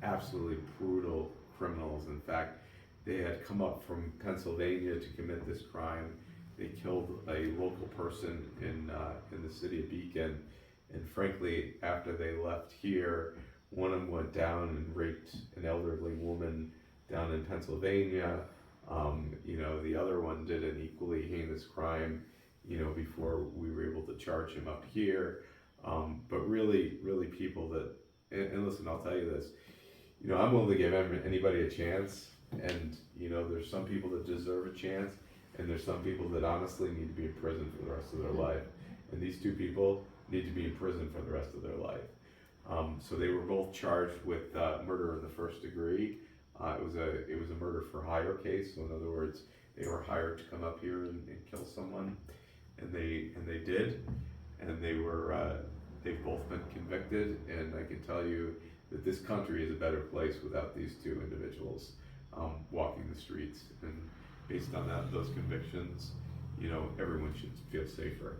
absolutely brutal criminals. In fact, they had come up from Pennsylvania to commit this crime. They killed a local person in the city of Beacon, and frankly, after they left here, one of them went down and raped an elderly woman down in Pennsylvania. The other one did an equally heinous crime, before we were able to charge him up here. But really, really people that, and listen, I'll tell you this, I'm willing to give anybody a chance, and there's some people that deserve a chance, and there's some people that honestly need to be in prison for the rest of their life, and these two people need to be in prison for the rest of their life. So they were both charged with murder in the first degree. It was a murder for hire case. So in other words, they were hired to come up here and kill someone, and they did, and they've both been convicted. And I can tell you that this country is a better place without these two individuals walking the streets. And based on those convictions, everyone should feel safer.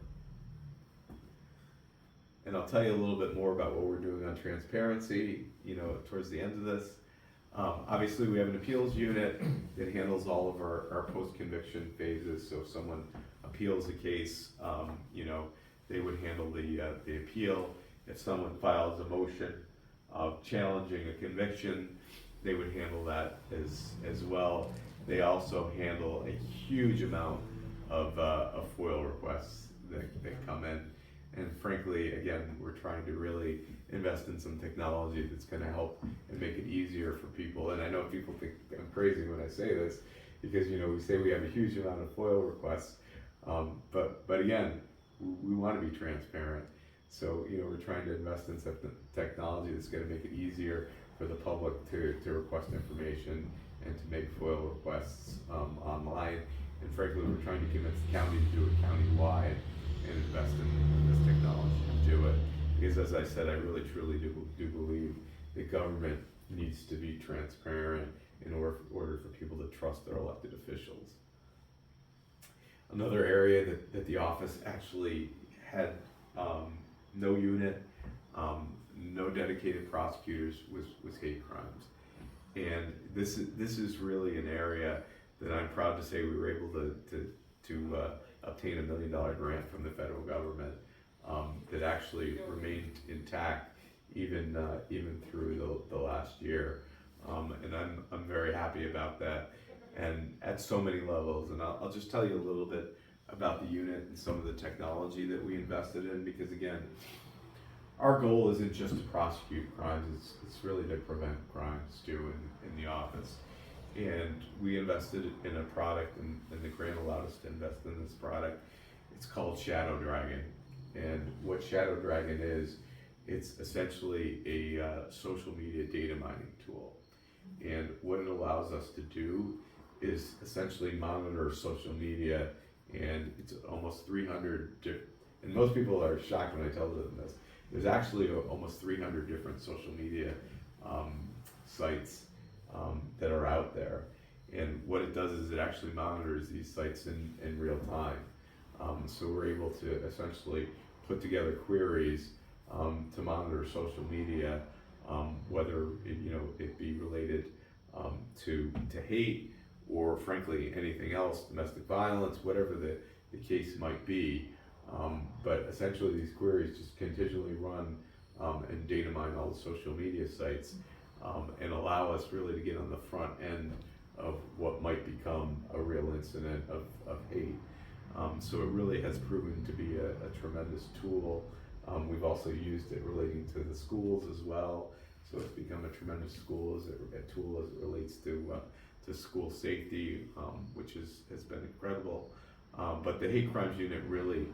And I'll tell you a little bit more about what we're doing on transparency, towards the end of this. Obviously, we have an appeals unit that handles all of our post-conviction phases. So if someone appeals a case, they would handle the appeal. If someone files a motion of challenging a conviction, they would handle that as well. They also handle a huge amount of FOIL requests that come in. And frankly, again, we're trying to really invest in some technology that's going to help and make it easier for people. And I know people think I'm crazy when I say this, because we say we have a huge amount of FOIL requests, but again, we want to be transparent. So we're trying to invest in some technology that's going to make it easier for the public to request information and to make FOIL requests online. And frankly, we're trying to convince the county to do it county-wide and invest in this technology to do it. Because as I said, I really truly do believe that government needs to be transparent in order for people to trust their elected officials. Another area that the office actually had no unit, no dedicated prosecutors was hate crimes. And this is really an area that I'm proud to say we were able to obtain $1 million grant from the federal government that actually remained intact even through the last year. And I'm very happy about that, and at so many levels. And I'll just tell you a little bit about the unit and some of the technology that we invested in, because again, our goal isn't just to prosecute crimes, it's really to prevent crimes too in the office. And we invested in a product, and the grant allowed us to invest in this product. It's called Shadow Dragon. And what Shadow Dragon is, it's essentially a social media data mining tool. And what it allows us to do is essentially monitor social media, and it's almost 300 different, and most people are shocked when I tell them this. There's actually almost 300 different social media sites that are out there. And what it does is it actually monitors these sites in real time. So we're able to essentially put together queries to monitor social media, whether it be related to hate, or frankly anything else, domestic violence, whatever the case might be. But essentially these queries just continually run and data mine all the social media sites, and allow us really to get on the front end of what might become a real incident of hate. So it really has proven to be a tremendous tool. We've also used it relating to the schools as well. So it's become a tremendous tool as it relates to school safety, which has been incredible. But the hate crimes unit really,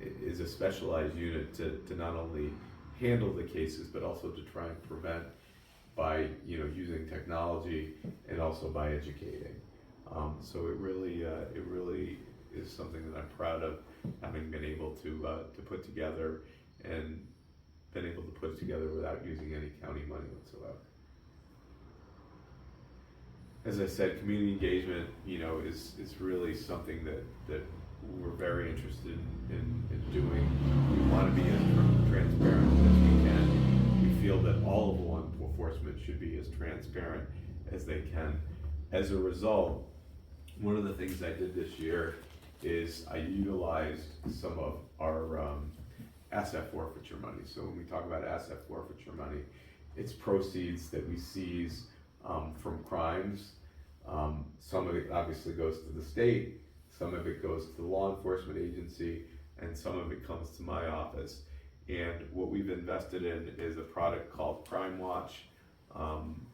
is a specialized unit to not only handle the cases, but also to try and prevent by using technology and also by educating. So it really is something that I'm proud of, having been able to put together, and been able to put it together without using any county money whatsoever. As I said, community engagement, is really something that we're very interested in doing. We want to be as transparent as we can. We feel that all of law enforcement should be as transparent as they can. As a result, one of the things I did this year is I utilized some of our asset forfeiture money. So when we talk about asset forfeiture money, it's proceeds that we seize from crimes. Some of it obviously goes to the state, some of it goes to the law enforcement agency, and some of it comes to my office. And what we've invested in is a product called Crime Watch.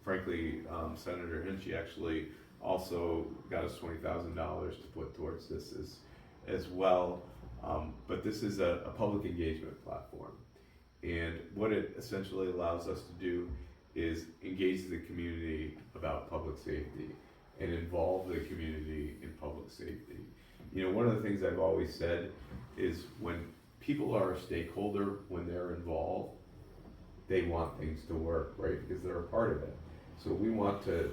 Frankly, Senator Hinchy actually also got us $20,000 to put towards this as well. But this is a public engagement platform. And what it essentially allows us to do is engage the community about public safety and involve the community in public safety. One of the things I've always said is when people are a stakeholder, when they're involved, they want things to work, right? Because they're a part of it. So we want to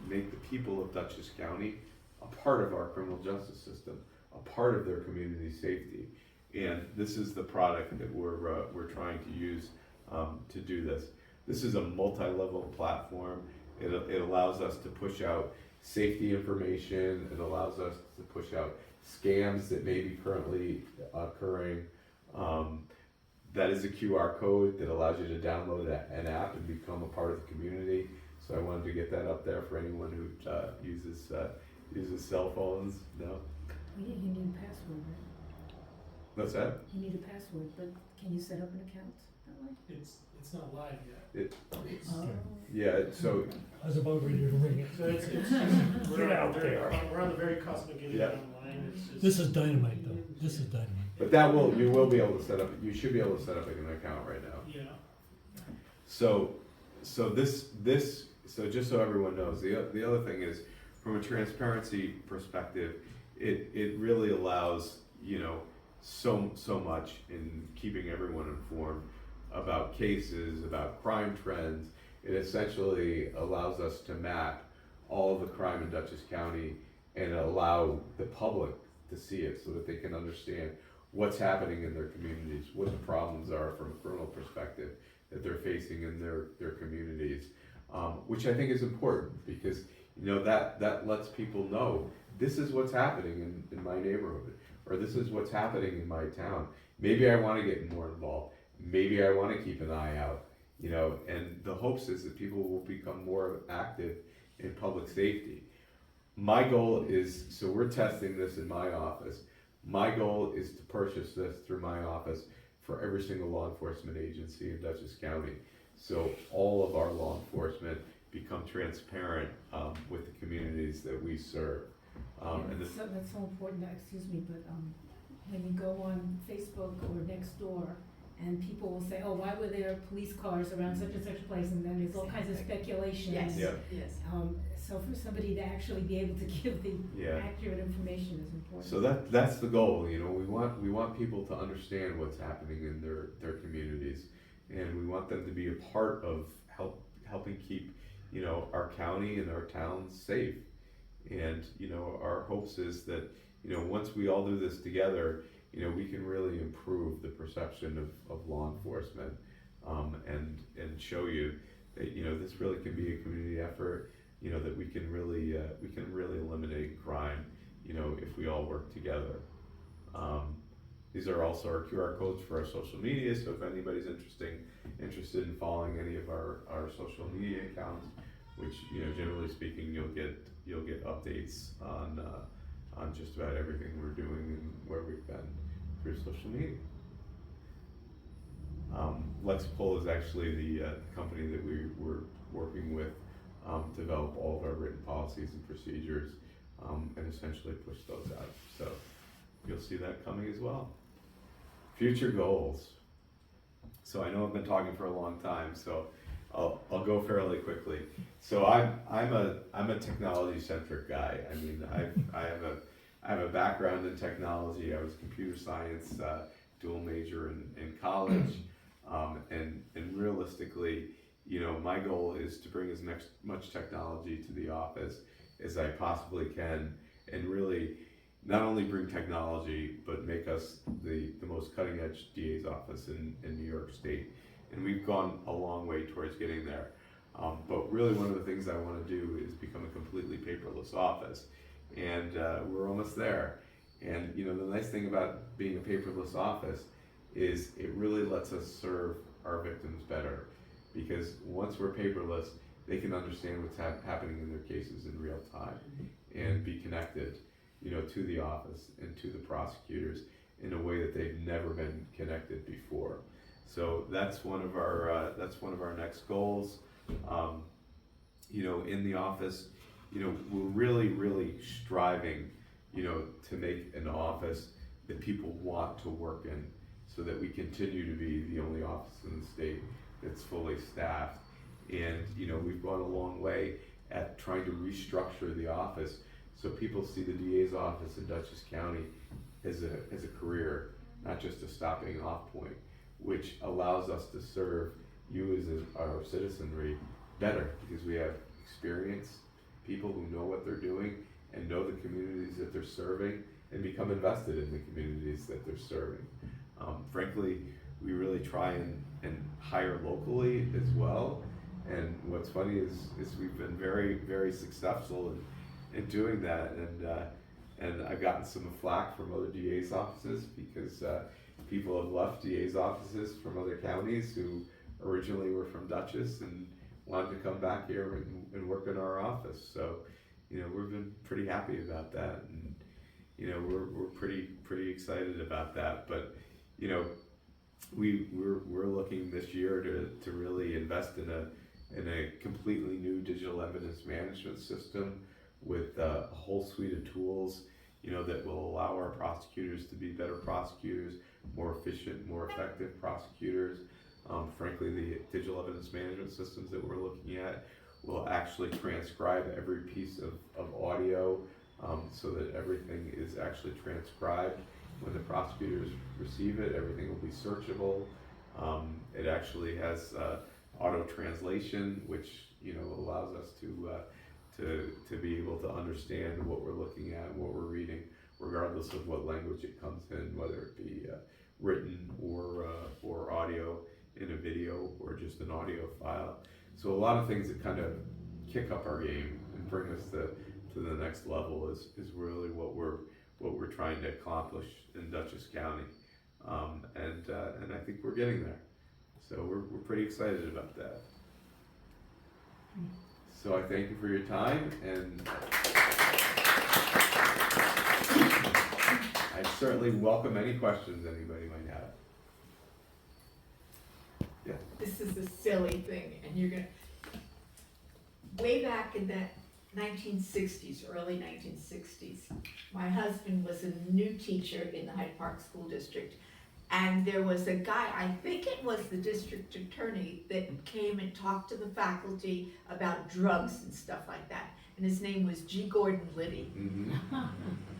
make the people of Dutchess County a part of our criminal justice system, a part of their community safety. And this is the product that we're trying to use to do this. This is a multi-level platform. It allows us to push out safety information. It allows us to push out scams that may be currently occurring. That is a QR code that allows you to download an app and become a part of the community. So I wanted to get that up there for anyone who uses cell phones. No? You need a password, right? What's that? You need a password, but can you set up an account that way? It's not live yet. Oh. Yeah, so I was about ready to ring it. So it's we're on the very cusp of getting Yeah. it online. It's just, This is dynamite though, this is dynamite. but you will be able to set up. You should be able to set up an account right now. yeah. So just so everyone knows, the other thing is, from a transparency perspective, it really allows so much in keeping everyone informed about cases, about crime trends. It essentially allows us to map all of the crime in Dutchess County and allow the public to see it so that they can understand what's happening in their communities, what the problems are from a criminal perspective that they're facing in their communities. which I think is important because, that lets people know this is what's happening in my neighborhood, or this is what's happening in my town. Maybe I want to get more involved. Maybe I want to keep an eye out, and the hopes is that people will become more active in public safety. My goal is, so we're testing this in my office. My goal is to purchase this through my office for every single law enforcement agency in Dutchess County. So all of our law enforcement become transparent with the communities that we serve. And this, So that's so important, excuse me, but, when you go on Facebook or Nextdoor, and people will say, oh, why were there police cars around such and such a place, and then there's all kinds of speculation. Yes. Yeah. Yes. So for somebody to actually be able to give the Yeah. accurate information is important. So that's the goal, we want people to understand what's happening in their communities, and we want them to be a part of helping keep, our county and our towns safe. And, our hopes is that, once we all do this together, we can really improve the perception of law enforcement, and show you that, this really can be a community effort, that we can really eliminate crime, if we all work together. These are also our QR codes for our social media, so if anybody's interested in following any of our social media accounts, which, generally speaking, you'll get updates on just about everything we're doing and where we've been through social media. Lexipol is actually the company that we were working with to develop all of our written policies and procedures, and essentially push those out. So you'll see that coming as well. Future goals. So I know I've been talking for a long time, so I'll go fairly quickly. So I'm a technology centric guy. I mean, I have a background in technology. I was computer science, dual major in college, and realistically, my goal is to bring as much technology to the office as I possibly can, and really not only bring technology, but make us the most cutting edge DA's office in New York State. And we've gone a long way towards getting there. But really one of the things I want to do is become a completely paperless office. And we're almost there. And the nice thing about being a paperless office is it really lets us serve our victims better. Because once we're paperless, they can understand what's happening in their cases in real time and be connected, to the office and to the prosecutors in a way that they've never been connected before. So that's one of our next goals. In the office, we're really striving, to make an office that people want to work in, so that we continue to be the only office in the state that's fully staffed. And we've gone a long way at trying to restructure the office so people see the DA's office in Dutchess County as a career, not just a stopping off point, which allows us to serve you as our citizenry better, because we have experienced people who know what they're doing and know the communities that they're serving and become invested in the communities that they're serving. Frankly, we really try and hire locally as well. And what's funny is we've been very, very successful in doing that. And I've gotten some flack from other DA's offices because people have left DA's offices from other counties who originally were from Dutchess and wanted to come back here and work in our office. So, we've been pretty happy about that, and we're pretty excited about that. But we're looking this year to really invest in a completely new digital evidence management system with a whole suite of tools, that will allow our prosecutors to be better prosecutors, more efficient, more effective prosecutors. Frankly, the digital evidence management systems that we're looking at will actually transcribe every piece of audio, so that everything is actually transcribed. When the prosecutors receive it, everything will be searchable. It actually has auto translation, which allows us to be able to understand what we're looking at and what we're reading, regardless of what language it comes in, whether it be written or audio in a video or just an audio file. So a lot of things that kind of kick up our game and bring us to the next level is really what we're trying to accomplish in Dutchess County. And I think we're getting there. So we're pretty excited about that. So I thank you for your time, and I certainly welcome any questions anybody might have. Yeah. This is a silly thing, and you're gonna, way back in the 1960s, early 1960s, my husband was a new teacher in the Hyde Park School District, and there was a guy, I think it was the district attorney, that came and talked to the faculty about drugs and stuff like that, and his name was G. Gordon Liddy. Mm-hmm.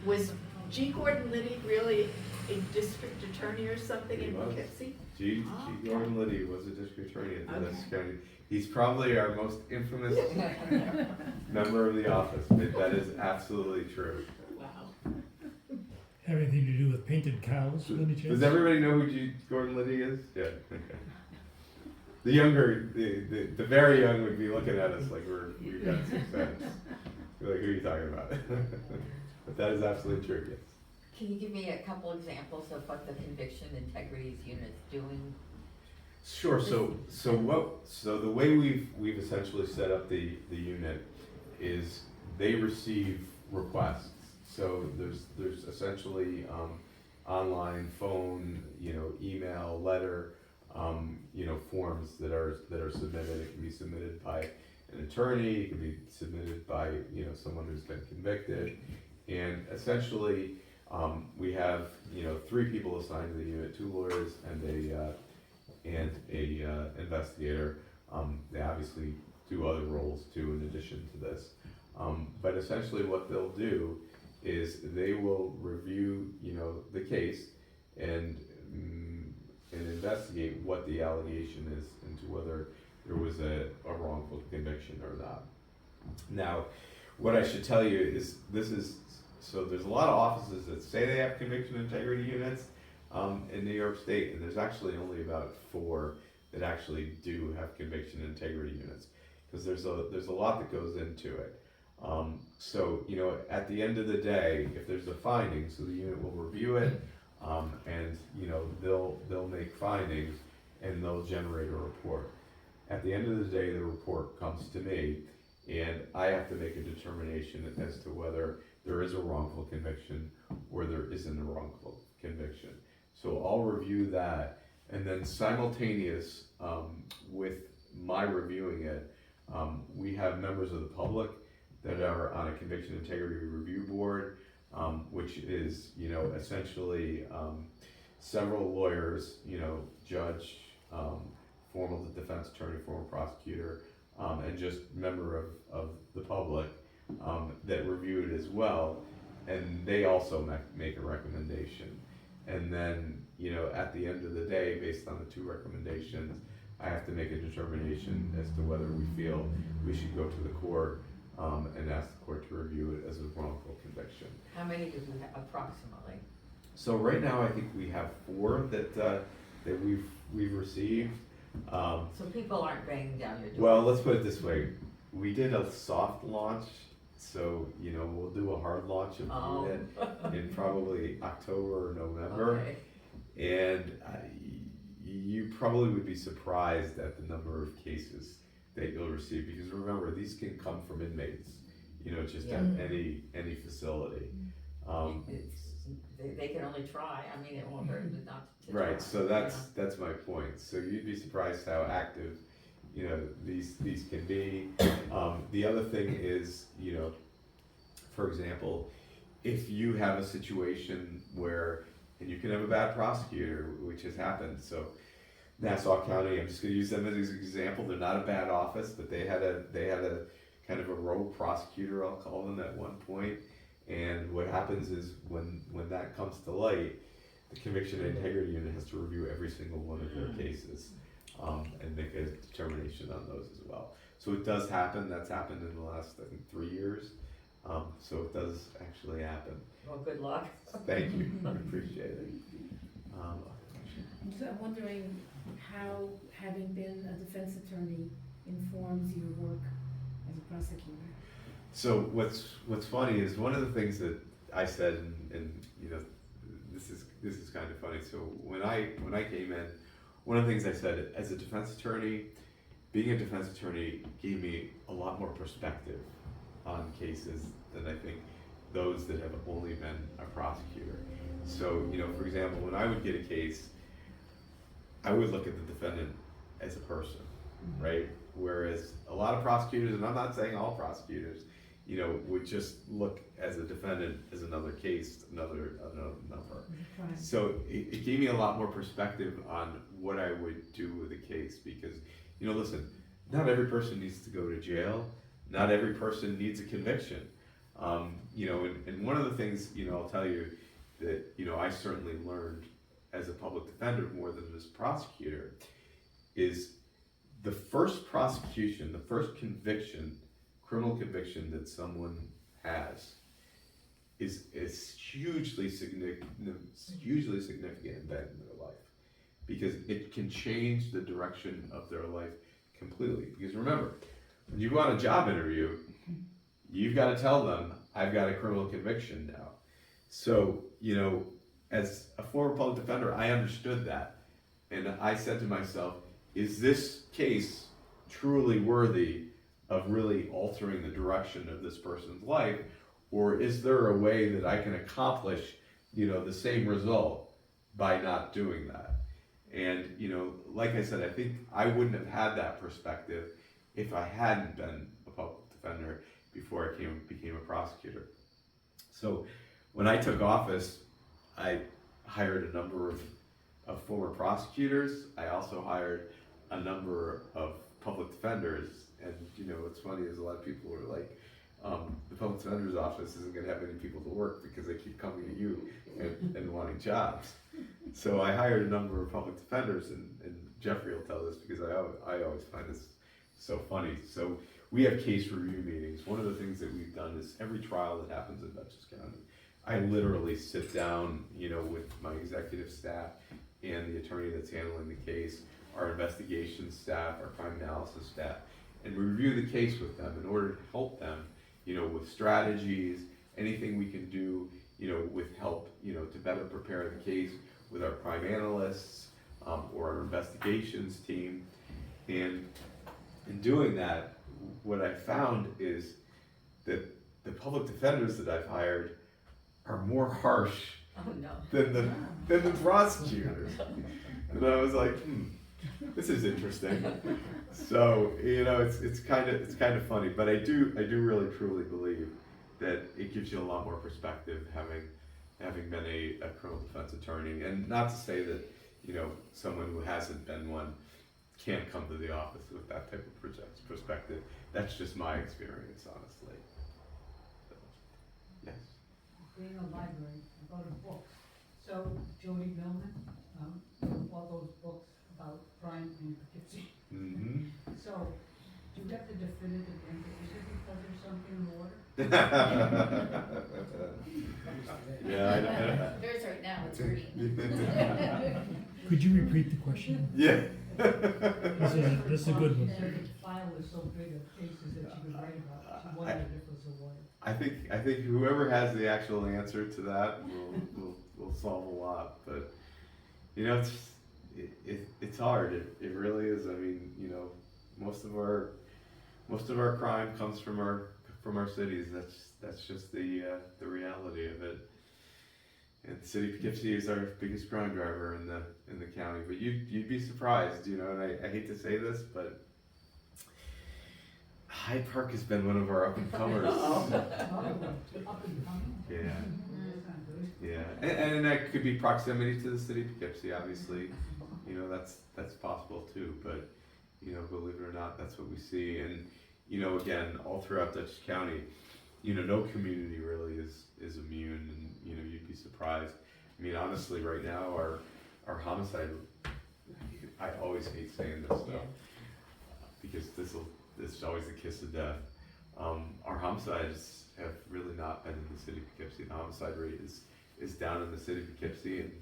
Was G. Gordon Liddy really a district attorney or something He in was. Poughkeepsie? G. Gordon Liddy was a district attorney in Dutchess County. He's probably our most infamous member of the office. That is absolutely true. Wow. Have anything to do with painted cows, by any chance? Does everybody know who G. Gordon Liddy is? Yeah. Okay. The younger, the very young would be looking at us like we've got 6 cents. Like, who are you talking about? But that is absolutely true. Yes. Can you give me a couple examples of what the conviction integrities unit's doing? Sure. So the way we've essentially set up the unit is they receive requests. So there's essentially online, phone, email, letter, forms that are submitted. It can be submitted by an attorney. It can be submitted by someone who's been convicted, and essentially we have 3 people assigned to the unit: 2 lawyers and a investigator. They obviously do other roles too in addition to this, but essentially what they'll do is they will review the case and investigate what the allegation is into whether there was a wrongful conviction or not. Now, what I should tell you is so there's a lot of offices that say they have conviction integrity units in New York State, and there's actually only about 4 that actually do have conviction integrity units, because there's a lot that goes into it. So at the end of the day, if there's a finding, so the unit will review it, and they'll make findings and they'll generate a report. At the end of the day, the report comes to me, and I have to make a determination as to whether there is a wrongful conviction or there isn't a wrongful conviction. So I'll review that, and then simultaneous with my reviewing it, we have members of the public that are on a conviction integrity review board, which is essentially several lawyers, judge, formal defense attorney, former prosecutor, and just member of the public that review it as well, and they also make a recommendation. And then at the end of the day, based on the 2 recommendations, I have to make a determination as to whether we feel we should go to the court and ask the court to review it as a wrongful conviction. How many do we have approximately? So right now, I think we have 4 that we've received. So people aren't banging down your door? Well, let's put it this way: we did a soft launch, so we'll do a hard launch of the unit in probably October or November, Okay. and you probably would be surprised at the number of cases that you'll receive, because remember, these can come from inmates, just Yeah. at any facility. They can only try, I mean, it won't hurt to not to Right, try. so that's my point. So you'd be surprised how active, these can be. The other thing is, for example, if you have a situation where, and you can have a bad prosecutor, which has happened. So Nassau County, I'm just gonna use them as an example. They're not a bad office, but they had a kind of a rogue prosecutor, I'll call them, at one point. And what happens is when that comes to light, the conviction and integrity unit has to review every single one of their cases and make a determination on those as well. So it does happen. That's happened in the last, I think, 3 years. So it does actually happen. Well, good luck. Thank you. I appreciate it. So I'm wondering how, having been a defense attorney informs your work as a prosecutor? So what's funny is one of the things that I said, and you know, this is kind of funny. So when I came in, one of the things I said as a defense attorney, being a defense attorney gave me a lot more perspective on cases than I think those that have only been a prosecutor. So, you know, for example, when I would get a case, I would look at the defendant as a person, right? Whereas a lot of prosecutors, and I'm not saying all prosecutors, you know, would just look as a defendant as another case, another number. Crime. So it gave me a lot more perspective on what I would do with a case because, you know, listen, not every person needs to go to jail. Not every person needs a conviction. You know, and one of the things, you know, I'll tell you that, you know, I certainly learned as a public defender more than as a prosecutor is the first prosecution, the first conviction, criminal conviction that someone has is hugely significant event in their life because it can change the direction of their life completely. Because remember, when you go on a job interview, you've got to tell them, I've got a criminal conviction now. So, you know, as a former public defender, I understood that. And I said to myself, is this case truly worthy of really altering the direction of this person's life? Or is there a way that I can accomplish, you know, the same result by not doing that? And, you know, like I said, I think I wouldn't have had that perspective if I hadn't been a public defender before I became a prosecutor. So when I took office, I hired a number of former prosecutors. I also hired a number of public defenders. And, you know, what's funny is a lot of people are like, the public defender's office isn't going to have any people to work because they keep coming to you and wanting jobs. So I hired a number of public defenders, and Jeffrey will tell this because I always find this so funny. So we have case review meetings. One of the things that we've done is every trial that happens in Dutchess County, I literally sit down, you know, with my executive staff and the attorney that's handling the case, our investigation staff, our crime analysis staff, and we review the case with them in order to help them, you know, with strategies, anything we can do, you know, with help, you know, to better prepare the case with our crime analysts or our investigations team. And in doing that, what I found is that the public defenders that I've hired are more harsh Oh, no. than the prosecutors. And I was like, this is interesting. So, you know, it's kind of funny, but I do really truly believe that it gives you a lot more perspective having been a criminal defense attorney. And not to say that, you know, someone who hasn't been one can't come to the office with that type of perspective. That's just my experience, honestly. So, yes. Being a library, I go to books. So Jody Millman, all those books about crime in Poughkeepsie. Mm-hmm. So, do you have the definitive answer? Is it because there's something in the water? Yeah. There's right now, it's green. Could you repeat the question? Yeah. This is a good one. So the file is so big of cases that you could write about. She wondered if it was the water. I think whoever has the actual answer to that will solve a lot. But you know, it's hard. It really is. I mean, you know, most of our crime comes from our cities. That's just the reality of it. And the city of Poughkeepsie is our biggest crime driver in the county. But you'd be surprised, you know. And I hate to say this, but Hyde Park has been one of our up and comers. Up and coming? Yeah. That's not good. Yeah, and that could be proximity to the city of Poughkeepsie, obviously. You know, that's possible too. But you know, believe it or not, that's what we see. And you know, again, all throughout Dutchess County, you know, no community really is immune. And you know, you'd be surprised. I mean, honestly, right now, our homicide. I always hate saying this stuff because this is always the kiss of death. Our homicides have really not been in the city of Poughkeepsie. The homicide rate is down in the city of Poughkeepsie, and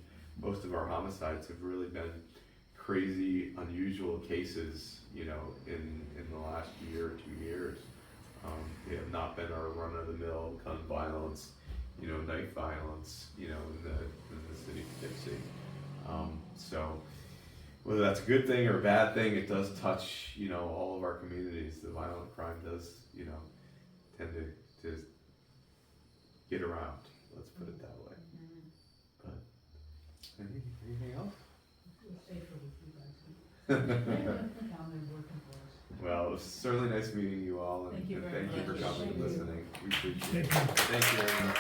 most of our homicides have really been crazy, unusual cases, you know, in the last year or 2 years. They have not been our run-of-the-mill gun violence, you know, knife violence, you know, in the city of Poughkeepsie. So whether that's a good thing or a bad thing, it does touch, you know, all of our communities. The violent crime does, you know, tend to get around. Let's put it that way. But anything else? Well, it was certainly nice meeting you all, and Thank you and very thank you for much. coming and Thank you. listening. We appreciate it. Thank you. Thank you, everyone.